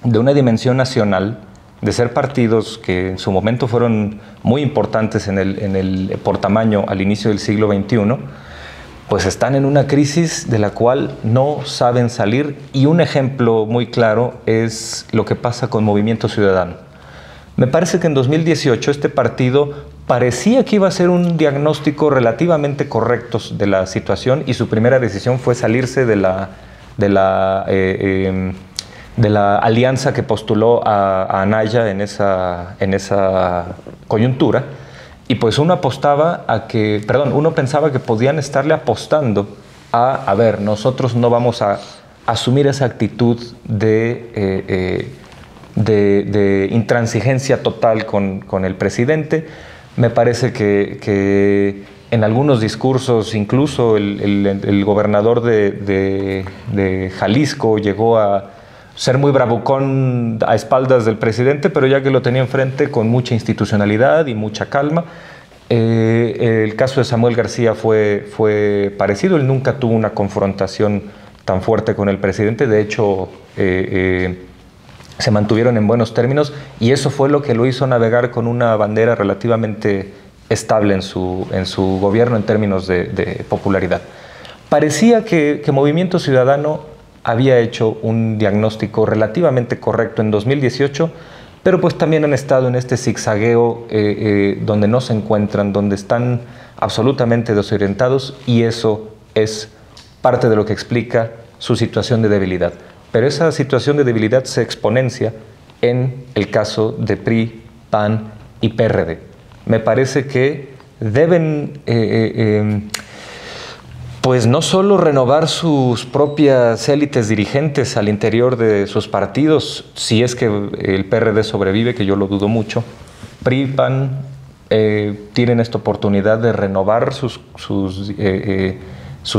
Speaker 2: de una dimensión nacional, de ser partidos que en su momento fueron muy importantes por tamaño al inicio del siglo XXI, pues están en una crisis de la cual no saben salir, y un ejemplo muy claro es lo que pasa con Movimiento Ciudadano. Me parece que en 2018 este partido parecía que iba a ser un diagnóstico relativamente correcto de la situación, y su primera decisión fue salirse de la alianza que postuló a Anaya en esa coyuntura. Y pues uno pensaba que podían estarle apostando a ver, nosotros no vamos a asumir esa actitud de intransigencia total con el presidente. Me parece que en algunos discursos, incluso el gobernador de Jalisco llegó a ser muy bravucón a espaldas del presidente, pero ya que lo tenía enfrente, con mucha institucionalidad y mucha calma. El caso de Samuel García fue parecido. Él nunca tuvo una confrontación tan fuerte con el presidente. De hecho, se mantuvieron en buenos términos, y eso fue lo que lo hizo navegar con una bandera relativamente estable en su gobierno en términos de popularidad. Parecía que Movimiento Ciudadano había hecho un diagnóstico relativamente correcto en 2018, pero pues también han estado en este zigzagueo donde no se encuentran, donde están absolutamente desorientados, y eso es parte de lo que explica su situación de debilidad. Pero esa situación de debilidad se exponencia en el caso de PRI, PAN y PRD. Me parece que deben pues no solo renovar sus propias élites dirigentes al interior de sus partidos, si es que el PRD sobrevive, que yo lo dudo mucho. PRI, PAN tienen esta oportunidad de renovar sus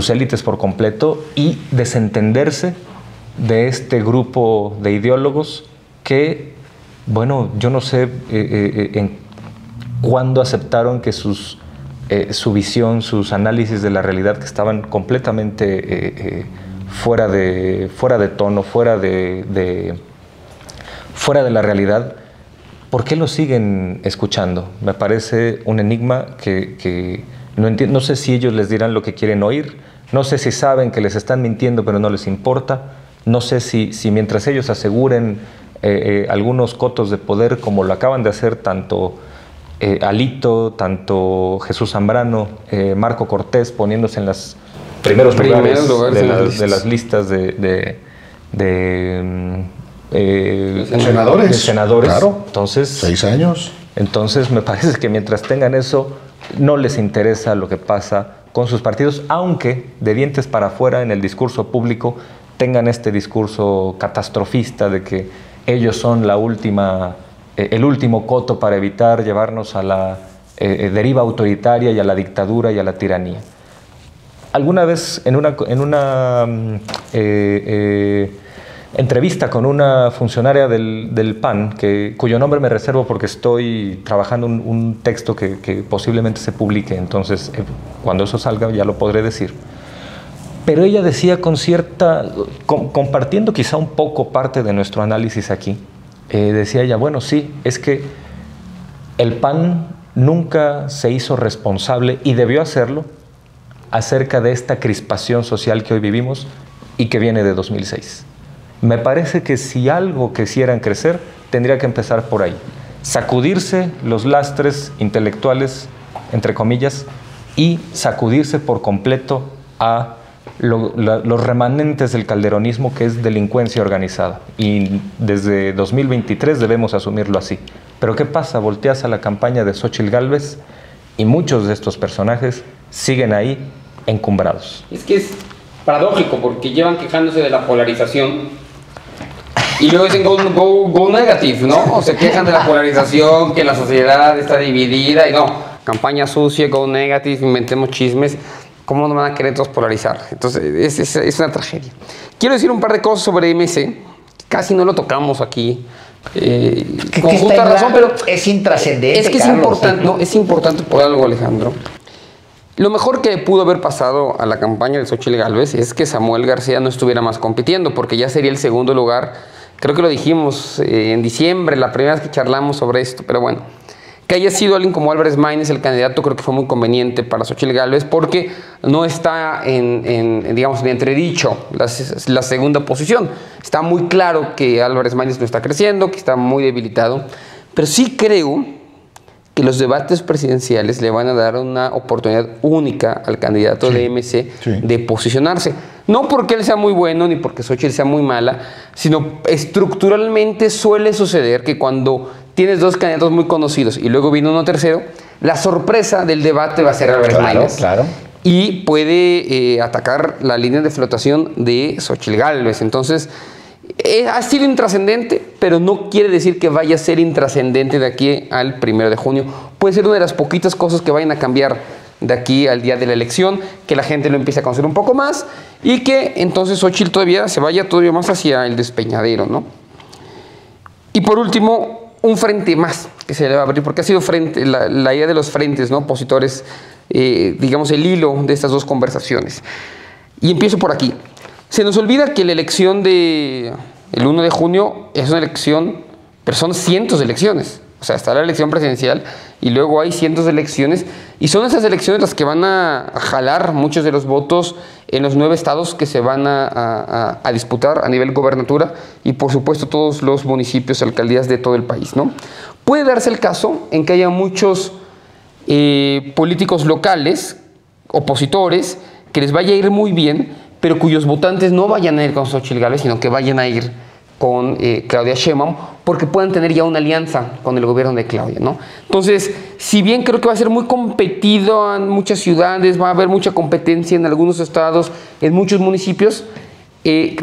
Speaker 2: élites por completo y desentenderse de este grupo de ideólogos que, bueno, yo no sé en cuándo aceptaron que su visión, sus análisis de la realidad, que estaban completamente fuera de tono, fuera de la realidad, ¿por qué lo siguen escuchando? Me parece un enigma que no entiendo. No sé si ellos les dirán lo que quieren oír, No sé si saben que les están mintiendo, pero no les importa. No sé si mientras ellos aseguren algunos cotos de poder, como lo acaban de hacer tanto Alito, tanto Jesús Zambrano, Marco Cortés, poniéndose en los primeros lugares de las listas de senadores.
Speaker 4: Claro.
Speaker 2: Entonces,
Speaker 4: 6 años.
Speaker 2: Entonces me parece que mientras tengan eso, no les interesa lo que pasa con sus partidos, aunque de dientes para afuera en el discurso público tengan este discurso catastrofista de que ellos son el último coto para evitar llevarnos a la deriva autoritaria y a la dictadura y a la tiranía. Alguna vez en una entrevista con una funcionaria del PAN, cuyo nombre me reservo porque estoy trabajando un texto que posiblemente se publique, entonces cuando eso salga ya lo podré decir. Pero ella decía compartiendo quizá un poco parte de nuestro análisis aquí, decía ella, bueno, sí, es que el PAN nunca se hizo responsable, y debió hacerlo, acerca de esta crispación social que hoy vivimos y que viene de 2006. Me parece que si algo quisieran crecer, tendría que empezar por ahí. Sacudirse los lastres intelectuales, entre comillas, y sacudirse por completo a los remanentes del calderonismo, que es delincuencia organizada. Y desde 2023 debemos asumirlo así. Pero ¿qué pasa? Volteas a la campaña de Xóchitl Gálvez y muchos de estos personajes siguen ahí encumbrados.
Speaker 3: Es que es paradójico, porque llevan quejándose de la polarización y luego dicen go negative, ¿no? O se quejan de la polarización, que la sociedad está dividida, y no, campaña sucia, go negative, inventemos chismes. ¿Cómo no van a querer todos polarizar? Entonces es una tragedia. Quiero decir un par de cosas sobre MC, casi no lo tocamos aquí, con justa razón, pero
Speaker 1: es intrascendente.
Speaker 3: Es que
Speaker 1: Carlos,
Speaker 3: es importante, ¿no? Es importante por algo, Alejandro. Lo mejor que pudo haber pasado a la campaña de Xóchitl Gálvez es que Samuel García no estuviera más compitiendo, porque ya sería el segundo lugar. Creo que lo dijimos en diciembre, la primera vez que charlamos sobre esto, pero bueno. Que haya sido alguien como Álvarez Maínez el candidato, creo que fue muy conveniente para Xóchitl Gálvez, porque no está digamos, en entredicho la segunda posición. Está muy claro que Álvarez Maínez no está creciendo, que está muy debilitado, pero sí creo que los debates presidenciales le van a dar una oportunidad única al candidato de MC de posicionarse. No porque él sea muy bueno ni porque Xóchitl sea muy mala, sino estructuralmente suele suceder que cuando tienes dos candidatos muy conocidos y luego viene uno tercero, la sorpresa del debate va a ser Álvarez Maínez.
Speaker 1: Claro.
Speaker 3: Y puede atacar la línea de flotación de Xóchitl Gálvez. Entonces, ha sido intrascendente, pero no quiere decir que vaya a ser intrascendente de aquí al 1 de junio. Puede ser una de las poquitas cosas que vayan a cambiar de aquí al día de la elección, que la gente lo empiece a conocer un poco más y que entonces Xóchitl todavía se vaya todavía más hacia el despeñadero, ¿no? Y por último, un frente más que se le va a abrir, porque ha sido la idea de los frentes, ¿no? Opositores, digamos, el hilo de estas dos conversaciones. Y empiezo por aquí. Se nos olvida que la elección del 1 de junio es una elección, pero son cientos de elecciones. O sea, está la elección presidencial y luego hay cientos de elecciones, y son esas elecciones las que van a jalar muchos de los votos en los 9 estados que se van a disputar a nivel gobernatura, y por supuesto todos los municipios, alcaldías de todo el país, ¿no? Puede darse el caso en que haya muchos políticos locales, opositores, que les vaya a ir muy bien, pero cuyos votantes no vayan a ir con Xóchitl Gálvez, sino que vayan a ir con Claudia Sheinbaum, porque puedan tener ya una alianza con el gobierno de Claudia, ¿no? Entonces, si bien creo que va a ser muy competido en muchas ciudades, va a haber mucha competencia en algunos estados, en muchos municipios,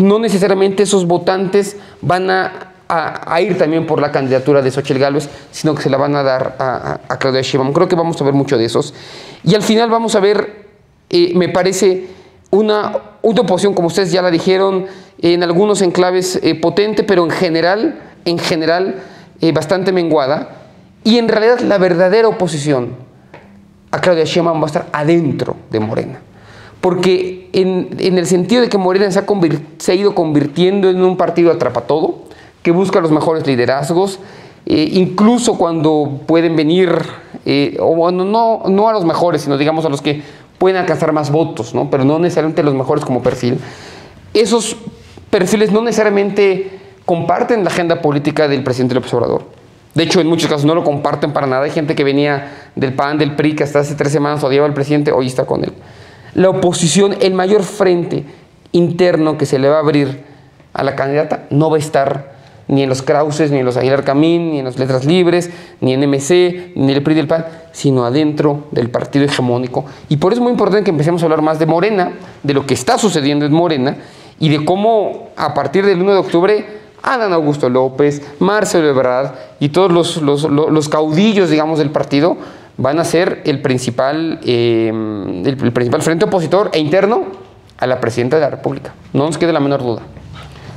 Speaker 3: no necesariamente esos votantes van a ir también por la candidatura de Xóchitl Gálvez, sino que se la van a dar a Claudia Sheinbaum. Creo que vamos a ver mucho de esos. Y al final vamos a ver, me parece, una oposición, como ustedes ya la dijeron, en algunos enclaves potente, pero en general bastante menguada. Y en realidad la verdadera oposición a Claudia Sheinbaum va a estar adentro de Morena. Porque en el sentido de que Morena se ha ido convirtiendo en un partido atrapatodo, que busca los mejores liderazgos, incluso cuando pueden venir, o bueno, no a los mejores, sino digamos a los que pueden alcanzar más votos, ¿no? Pero no necesariamente los mejores como perfil. Esos perfiles no necesariamente comparten la agenda política del presidente López Obrador. De hecho, en muchos casos no lo comparten para nada. Hay gente que venía del PAN, del PRI, que hasta hace 3 semanas odiaba al presidente, hoy está con él. La oposición, el mayor frente interno que se le va a abrir a la candidata, no va a estar ni en los Krauses, ni en los Aguilar Camín, ni en las Letras Libres, ni en MC, ni en el PRI del PAN, sino adentro del partido hegemónico. Y por eso es muy importante que empecemos a hablar más de Morena, de lo que está sucediendo en Morena, y de cómo a partir del 1 de octubre Adán Augusto López, Marcelo Ebrard y todos los caudillos, digamos, del partido van a ser el principal frente opositor e interno a la presidenta de la República. No nos quede la menor duda.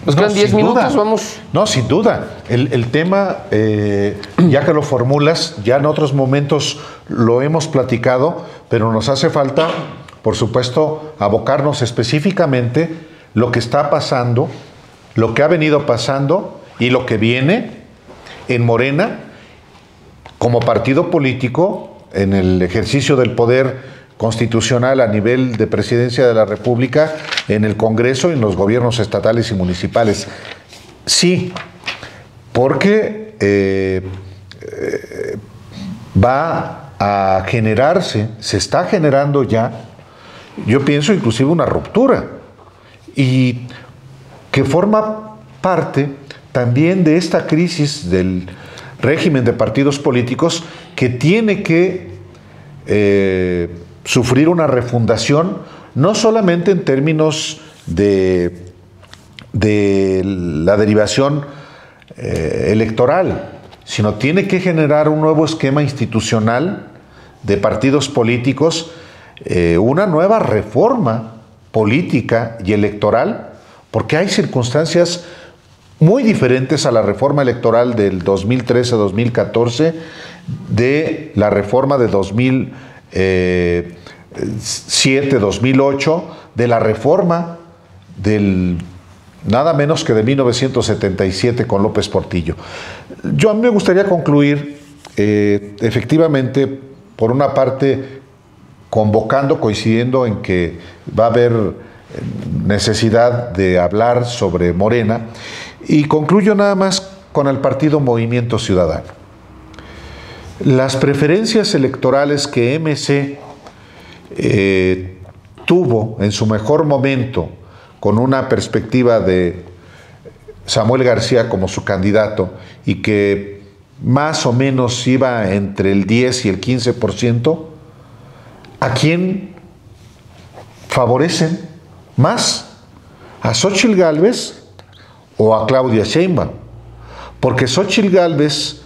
Speaker 3: Nos quedan 10 minutos, vamos.
Speaker 4: No, sin duda. El tema, ya que lo formulas, ya en otros momentos lo hemos platicado, pero nos hace falta, por supuesto, abocarnos específicamente lo que está pasando, lo que ha venido pasando y lo que viene en Morena como partido político en el ejercicio del poder constitucional a nivel de presidencia de la República, en el Congreso y en los gobiernos estatales y municipales. Sí, porque va a generarse, se está generando ya, yo pienso inclusive una ruptura, y que forma parte también de esta crisis del régimen de partidos políticos que tiene que sufrir una refundación, no solamente en términos de la derivación electoral, sino tiene que generar un nuevo esquema institucional de partidos políticos, una nueva reforma política y electoral, porque hay circunstancias muy diferentes a la reforma electoral del 2013-2014, de la reforma de 2007-2008, de la reforma del nada menos que de 1977 con López Portillo. A mí me gustaría concluir, efectivamente, por una parte, coincidiendo en que va a haber necesidad de hablar sobre Morena, y concluyo nada más con el partido Movimiento Ciudadano. Las preferencias electorales que MC tuvo en su mejor momento, con una perspectiva de Samuel García como su candidato, y que más o menos iba entre el 10 y el 15%, ¿a quién favorecen más? ¿A Xóchitl Gálvez o a Claudia Sheinbaum? Porque Xóchitl Gálvez,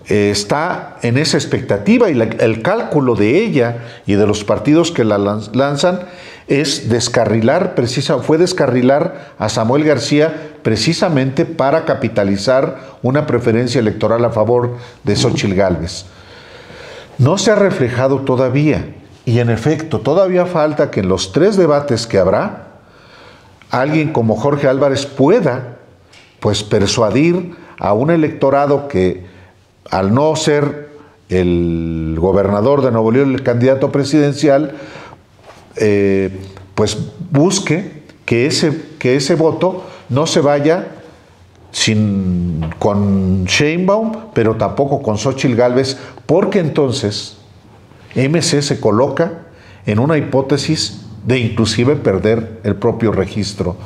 Speaker 4: está en esa expectativa, y el cálculo de ella y de los partidos que la lanzan es fue descarrilar a Samuel García precisamente para capitalizar una preferencia electoral a favor de Xóchitl Gálvez. No se ha reflejado todavía, y en efecto, todavía falta que en los 3 debates que habrá, alguien como Jorge Álvarez pueda, persuadir a un electorado que, al no ser el gobernador de Nuevo León el candidato presidencial, busque que ese voto no se vaya con Sheinbaum, pero tampoco con Xóchitl Gálvez, porque entonces MC se coloca en una hipótesis de inclusive perder el propio registro,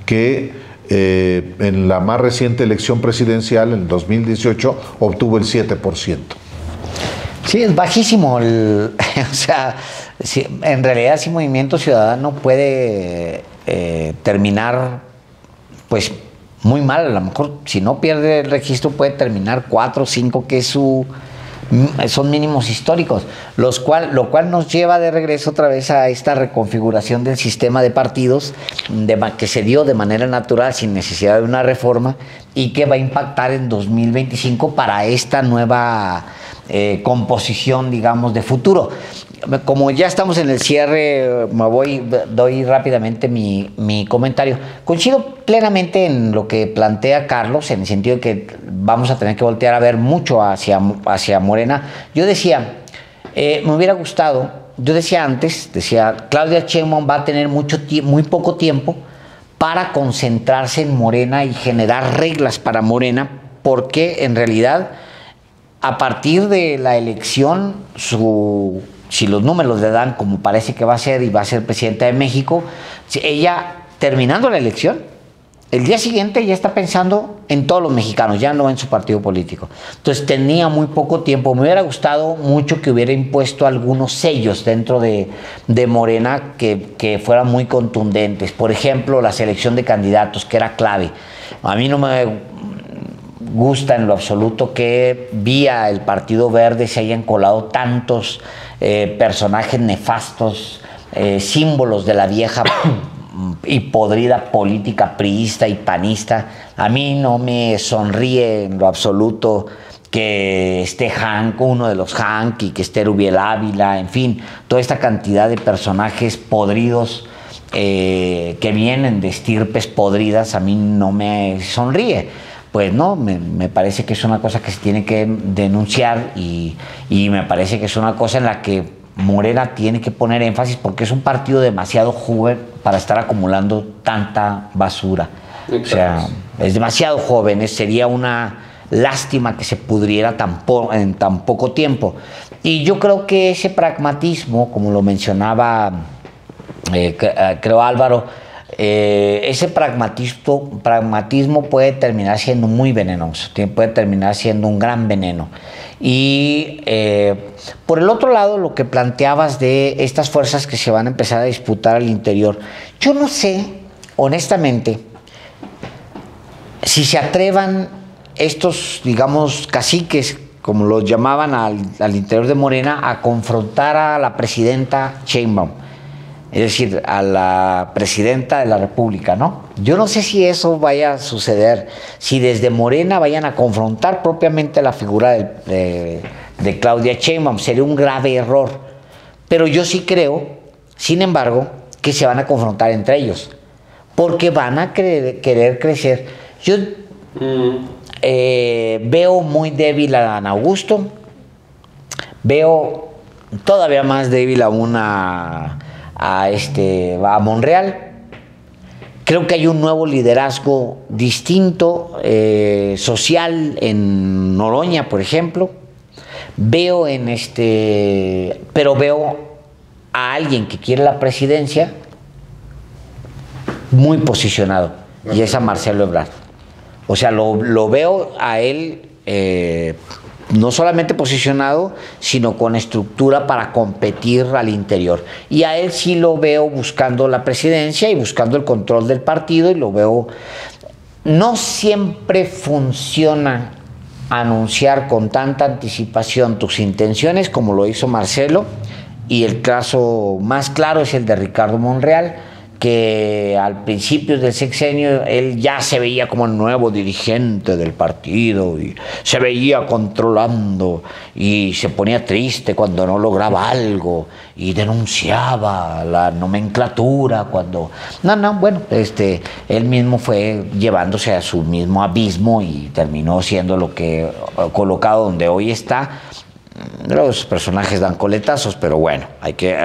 Speaker 4: que en la más reciente elección presidencial, en 2018, obtuvo el 7%.
Speaker 1: Sí, es bajísimo. En realidad, si Movimiento Ciudadano puede terminar, muy mal. A lo mejor, si no pierde el registro, puede terminar 4 o 5, que son mínimos históricos, lo cual nos lleva de regreso otra vez a esta reconfiguración del sistema de partidos que se dio de manera natural, sin necesidad de una reforma, y que va a impactar en 2025 para esta nueva composición, digamos, de futuro. Como ya estamos en el cierre, doy rápidamente mi comentario. Coincido plenamente en lo que plantea Carlos, en el sentido de que vamos a tener que voltear a ver mucho hacia Morena. Yo decía, Me hubiera gustado, yo decía antes, Claudia Sheinbaum va a tener muy poco tiempo para concentrarse en Morena y generar reglas para Morena, porque en realidad a partir de la elección, si los números le dan como parece que va a ser y va a ser presidenta de México, ella terminando la elección, el día siguiente ya está pensando en todos los mexicanos, ya no en su partido político. Entonces tenía muy poco tiempo. Me hubiera gustado mucho que hubiera impuesto algunos sellos dentro de Morena que fueran muy contundentes. Por ejemplo, la selección de candidatos, que era clave. A mí no me gusta en lo absoluto que vía el Partido Verde se hayan colado tantos personajes nefastos, símbolos de la vieja y podrida política priista y panista. A mí no me sonríe en lo absoluto que esté Hank, uno de los Hank, y que esté Rubiel Ávila, en fin, toda esta cantidad de personajes podridos que vienen de estirpes podridas, a mí no me sonríe. Pues no, me parece que es una cosa que se tiene que denunciar y me parece que es una cosa en la que Morena tiene que poner énfasis, porque es un partido demasiado joven para estar acumulando tanta basura. O sea, es demasiado joven, sería una lástima que se pudriera en tan poco tiempo. Y yo creo que ese pragmatismo, como lo mencionaba, creo Álvaro, ese pragmatismo puede terminar siendo muy venenoso, puede terminar siendo un gran veneno. Y por el otro lado, lo que planteabas de estas fuerzas que se van a empezar a disputar al interior, yo no sé, honestamente, si se atrevan estos, digamos, caciques, como los llamaban al interior de Morena, a confrontar a la presidenta Sheinbaum. Es decir, a la presidenta de la República, ¿no? Yo no sé si eso vaya a suceder, si desde Morena vayan a confrontar propiamente la figura de Claudia Sheinbaum. Sería un grave error. Pero yo sí creo, sin embargo, que se van a confrontar entre ellos, porque van a querer crecer. Yo veo muy débil a Dan Augusto, veo todavía más débil aún a Monreal. Creo que hay un nuevo liderazgo distinto, social, en Noroña, por ejemplo. Veo pero veo a alguien que quiere la presidencia muy posicionado, y es a Marcelo Ebrard. O sea, lo veo a él no solamente posicionado, sino con estructura para competir al interior. Y a él sí lo veo buscando la presidencia y buscando el control del partido, y lo veo. No siempre funciona anunciar con tanta anticipación tus intenciones como lo hizo Marcelo, y el caso más claro es el de Ricardo Monreal, que al principio del sexenio él ya se veía como el nuevo dirigente del partido y se veía controlando y se ponía triste cuando no lograba algo y denunciaba la nomenclatura cuando... Bueno, él mismo fue llevándose a su mismo abismo y terminó siendo lo que colocado donde hoy está. Los personajes dan coletazos, pero bueno,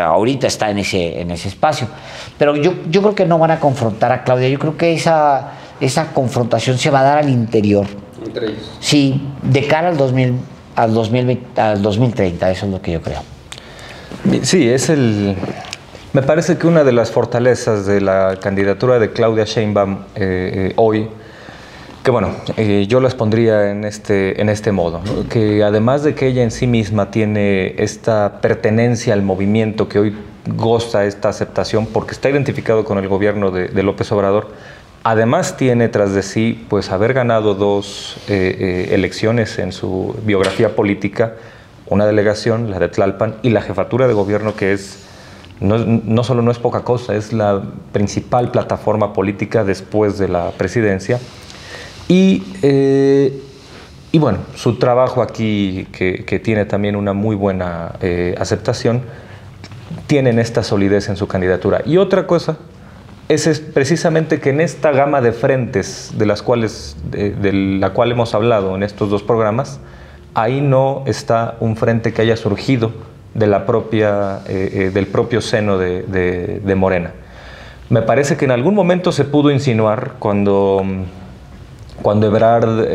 Speaker 1: ahorita está en ese espacio. Pero yo creo que no van a confrontar a Claudia. Yo creo que esa confrontación se va a dar al interior.
Speaker 3: Entre ellos.
Speaker 1: Sí, de cara al 2030, eso es lo que yo creo.
Speaker 2: Sí, me parece que una de las fortalezas de la candidatura de Claudia Sheinbaum hoy, que bueno, yo las pondría en este modo, ¿no? Que además de que ella en sí misma tiene esta pertenencia al movimiento, que hoy goza esta aceptación porque está identificado con el gobierno de López Obrador, además tiene tras de sí pues haber ganado 2 elecciones en su biografía política, una delegación, la de Tlalpan, y la jefatura de gobierno, que no solo no es poca cosa, es la principal plataforma política después de la presidencia. Y bueno, su trabajo aquí, que tiene también una muy buena aceptación, tienen esta solidez en su candidatura. Y otra cosa es precisamente que en esta gama de frentes de la cual hemos hablado en estos 2 programas, ahí no está un frente que haya surgido del propio seno de Morena. Me parece que en algún momento se pudo insinuar cuando Ebrard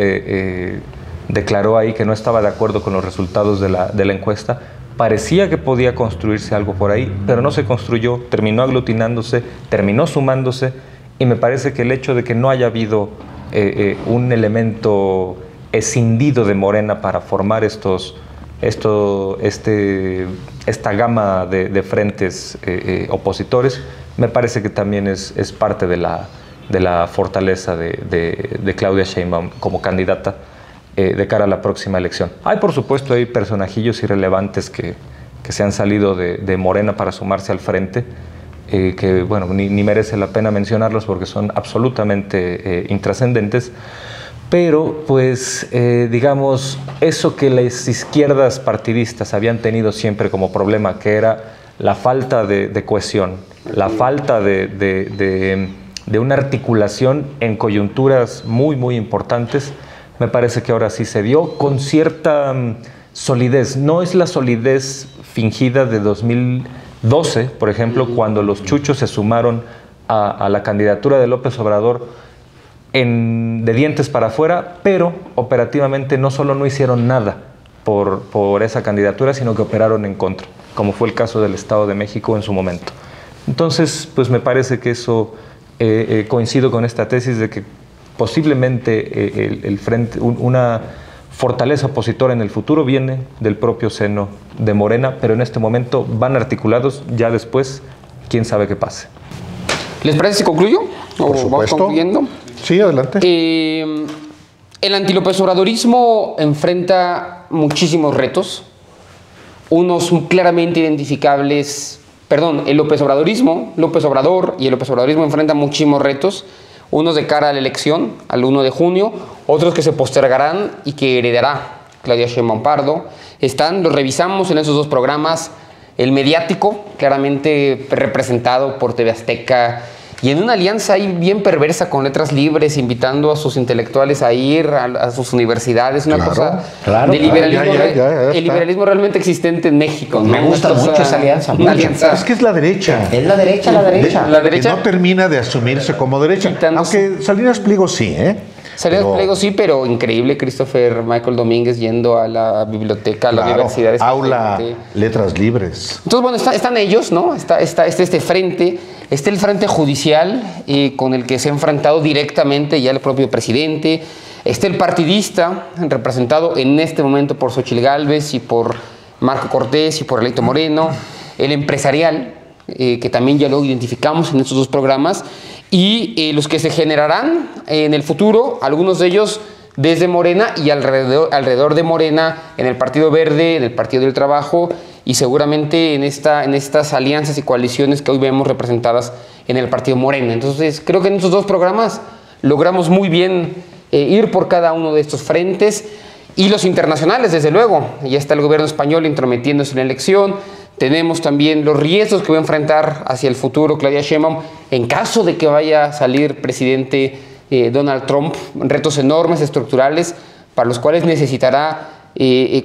Speaker 2: declaró ahí que no estaba de acuerdo con los resultados de la encuesta. Parecía que podía construirse algo por ahí, pero no se construyó, terminó aglutinándose, terminó sumándose, y me parece que el hecho de que no haya habido un elemento escindido de Morena para formar esta gama de frentes opositores, me parece que también es parte de la fortaleza de Claudia Sheinbaum como candidata de cara a la próxima elección. Por supuesto, hay personajillos irrelevantes que se han salido de Morena para sumarse al frente, que bueno, ni merece la pena mencionarlos porque son absolutamente intrascendentes, pero pues digamos, eso que las izquierdas partidistas habían tenido siempre como problema, que era la falta de cohesión, la falta de una articulación en coyunturas muy, muy importantes, me parece que ahora sí se dio con cierta solidez. No es la solidez fingida de 2012, por ejemplo, cuando los chuchos se sumaron a la candidatura de López Obrador de dientes para afuera, pero operativamente no solo no hicieron nada por esa candidatura, sino que operaron en contra, como fue el caso del Estado de México en su momento. Entonces, pues me parece que eso coincido con esta tesis de que posiblemente el frente, una fortaleza opositora en el futuro viene del propio seno de Morena, pero en este momento van articulados, ya después, quién sabe qué pase.
Speaker 3: ¿Les parece si concluyo?
Speaker 4: Por supuesto.
Speaker 3: ¿Vamos concluyendo?
Speaker 4: Sí, adelante.
Speaker 3: El antilópez obradorismo enfrenta muchísimos retos, unos claramente identificables. El López Obrador y el López Obradorismo enfrentan muchísimos retos, unos de cara a la elección, al 1 de junio, otros que se postergarán y que heredará Claudia Sheinbaum Pardo. Los revisamos en esos dos programas, el mediático, claramente representado por TV Azteca, y en una alianza ahí bien perversa con Letras Libres, invitando a sus intelectuales a ir a sus universidades, una cosa de liberalismo, el liberalismo realmente existente en México.
Speaker 1: Me gusta mucho esa alianza.
Speaker 4: Es que es la derecha.
Speaker 1: Es la derecha.
Speaker 3: La derecha
Speaker 4: que no termina de asumirse como derecha. Aunque Salinas Pliego sí,
Speaker 3: Salinas Pliego sí, pero increíble Christopher Michael Domínguez yendo a la biblioteca, a la universidad.
Speaker 4: Aula, Letras Libres.
Speaker 3: Entonces, bueno, están ellos, ¿no? Está este frente, el frente judicial con el que se ha enfrentado directamente ya el propio presidente. Está el partidista, representado en este momento por Xochitl Gálvez y por Marco Cortés y por Alito Moreno. El empresarial, que también ya lo identificamos en estos dos programas. Y los que se generarán en el futuro, algunos de ellos desde Morena y alrededor de Morena, en el Partido Verde, en el Partido del Trabajo y seguramente en estas alianzas y coaliciones que hoy vemos representadas en el Partido Morena. Entonces, creo que en estos dos programas logramos muy bien ir por cada uno de estos frentes. Y los internacionales, desde luego. Ya está el gobierno español intrometiéndose en la elección. Tenemos también los riesgos que va a enfrentar hacia el futuro Claudia Sheinbaum en caso de que vaya a salir presidente Donald Trump. Retos enormes, estructurales, para los cuales necesitará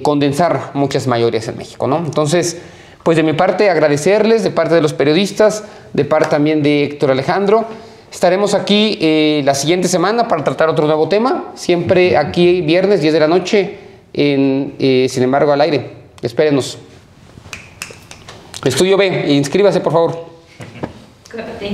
Speaker 3: condensar muchas mayorías en México, ¿no? Entonces, pues de mi parte agradecerles, de parte de los periodistas, de parte también de Héctor Alejandro. Estaremos aquí la siguiente semana para tratar otro nuevo tema, siempre aquí viernes 10 de la noche, Sin embargo al aire. Espérenos. Estudio B, inscríbase por favor.
Speaker 5: Corte.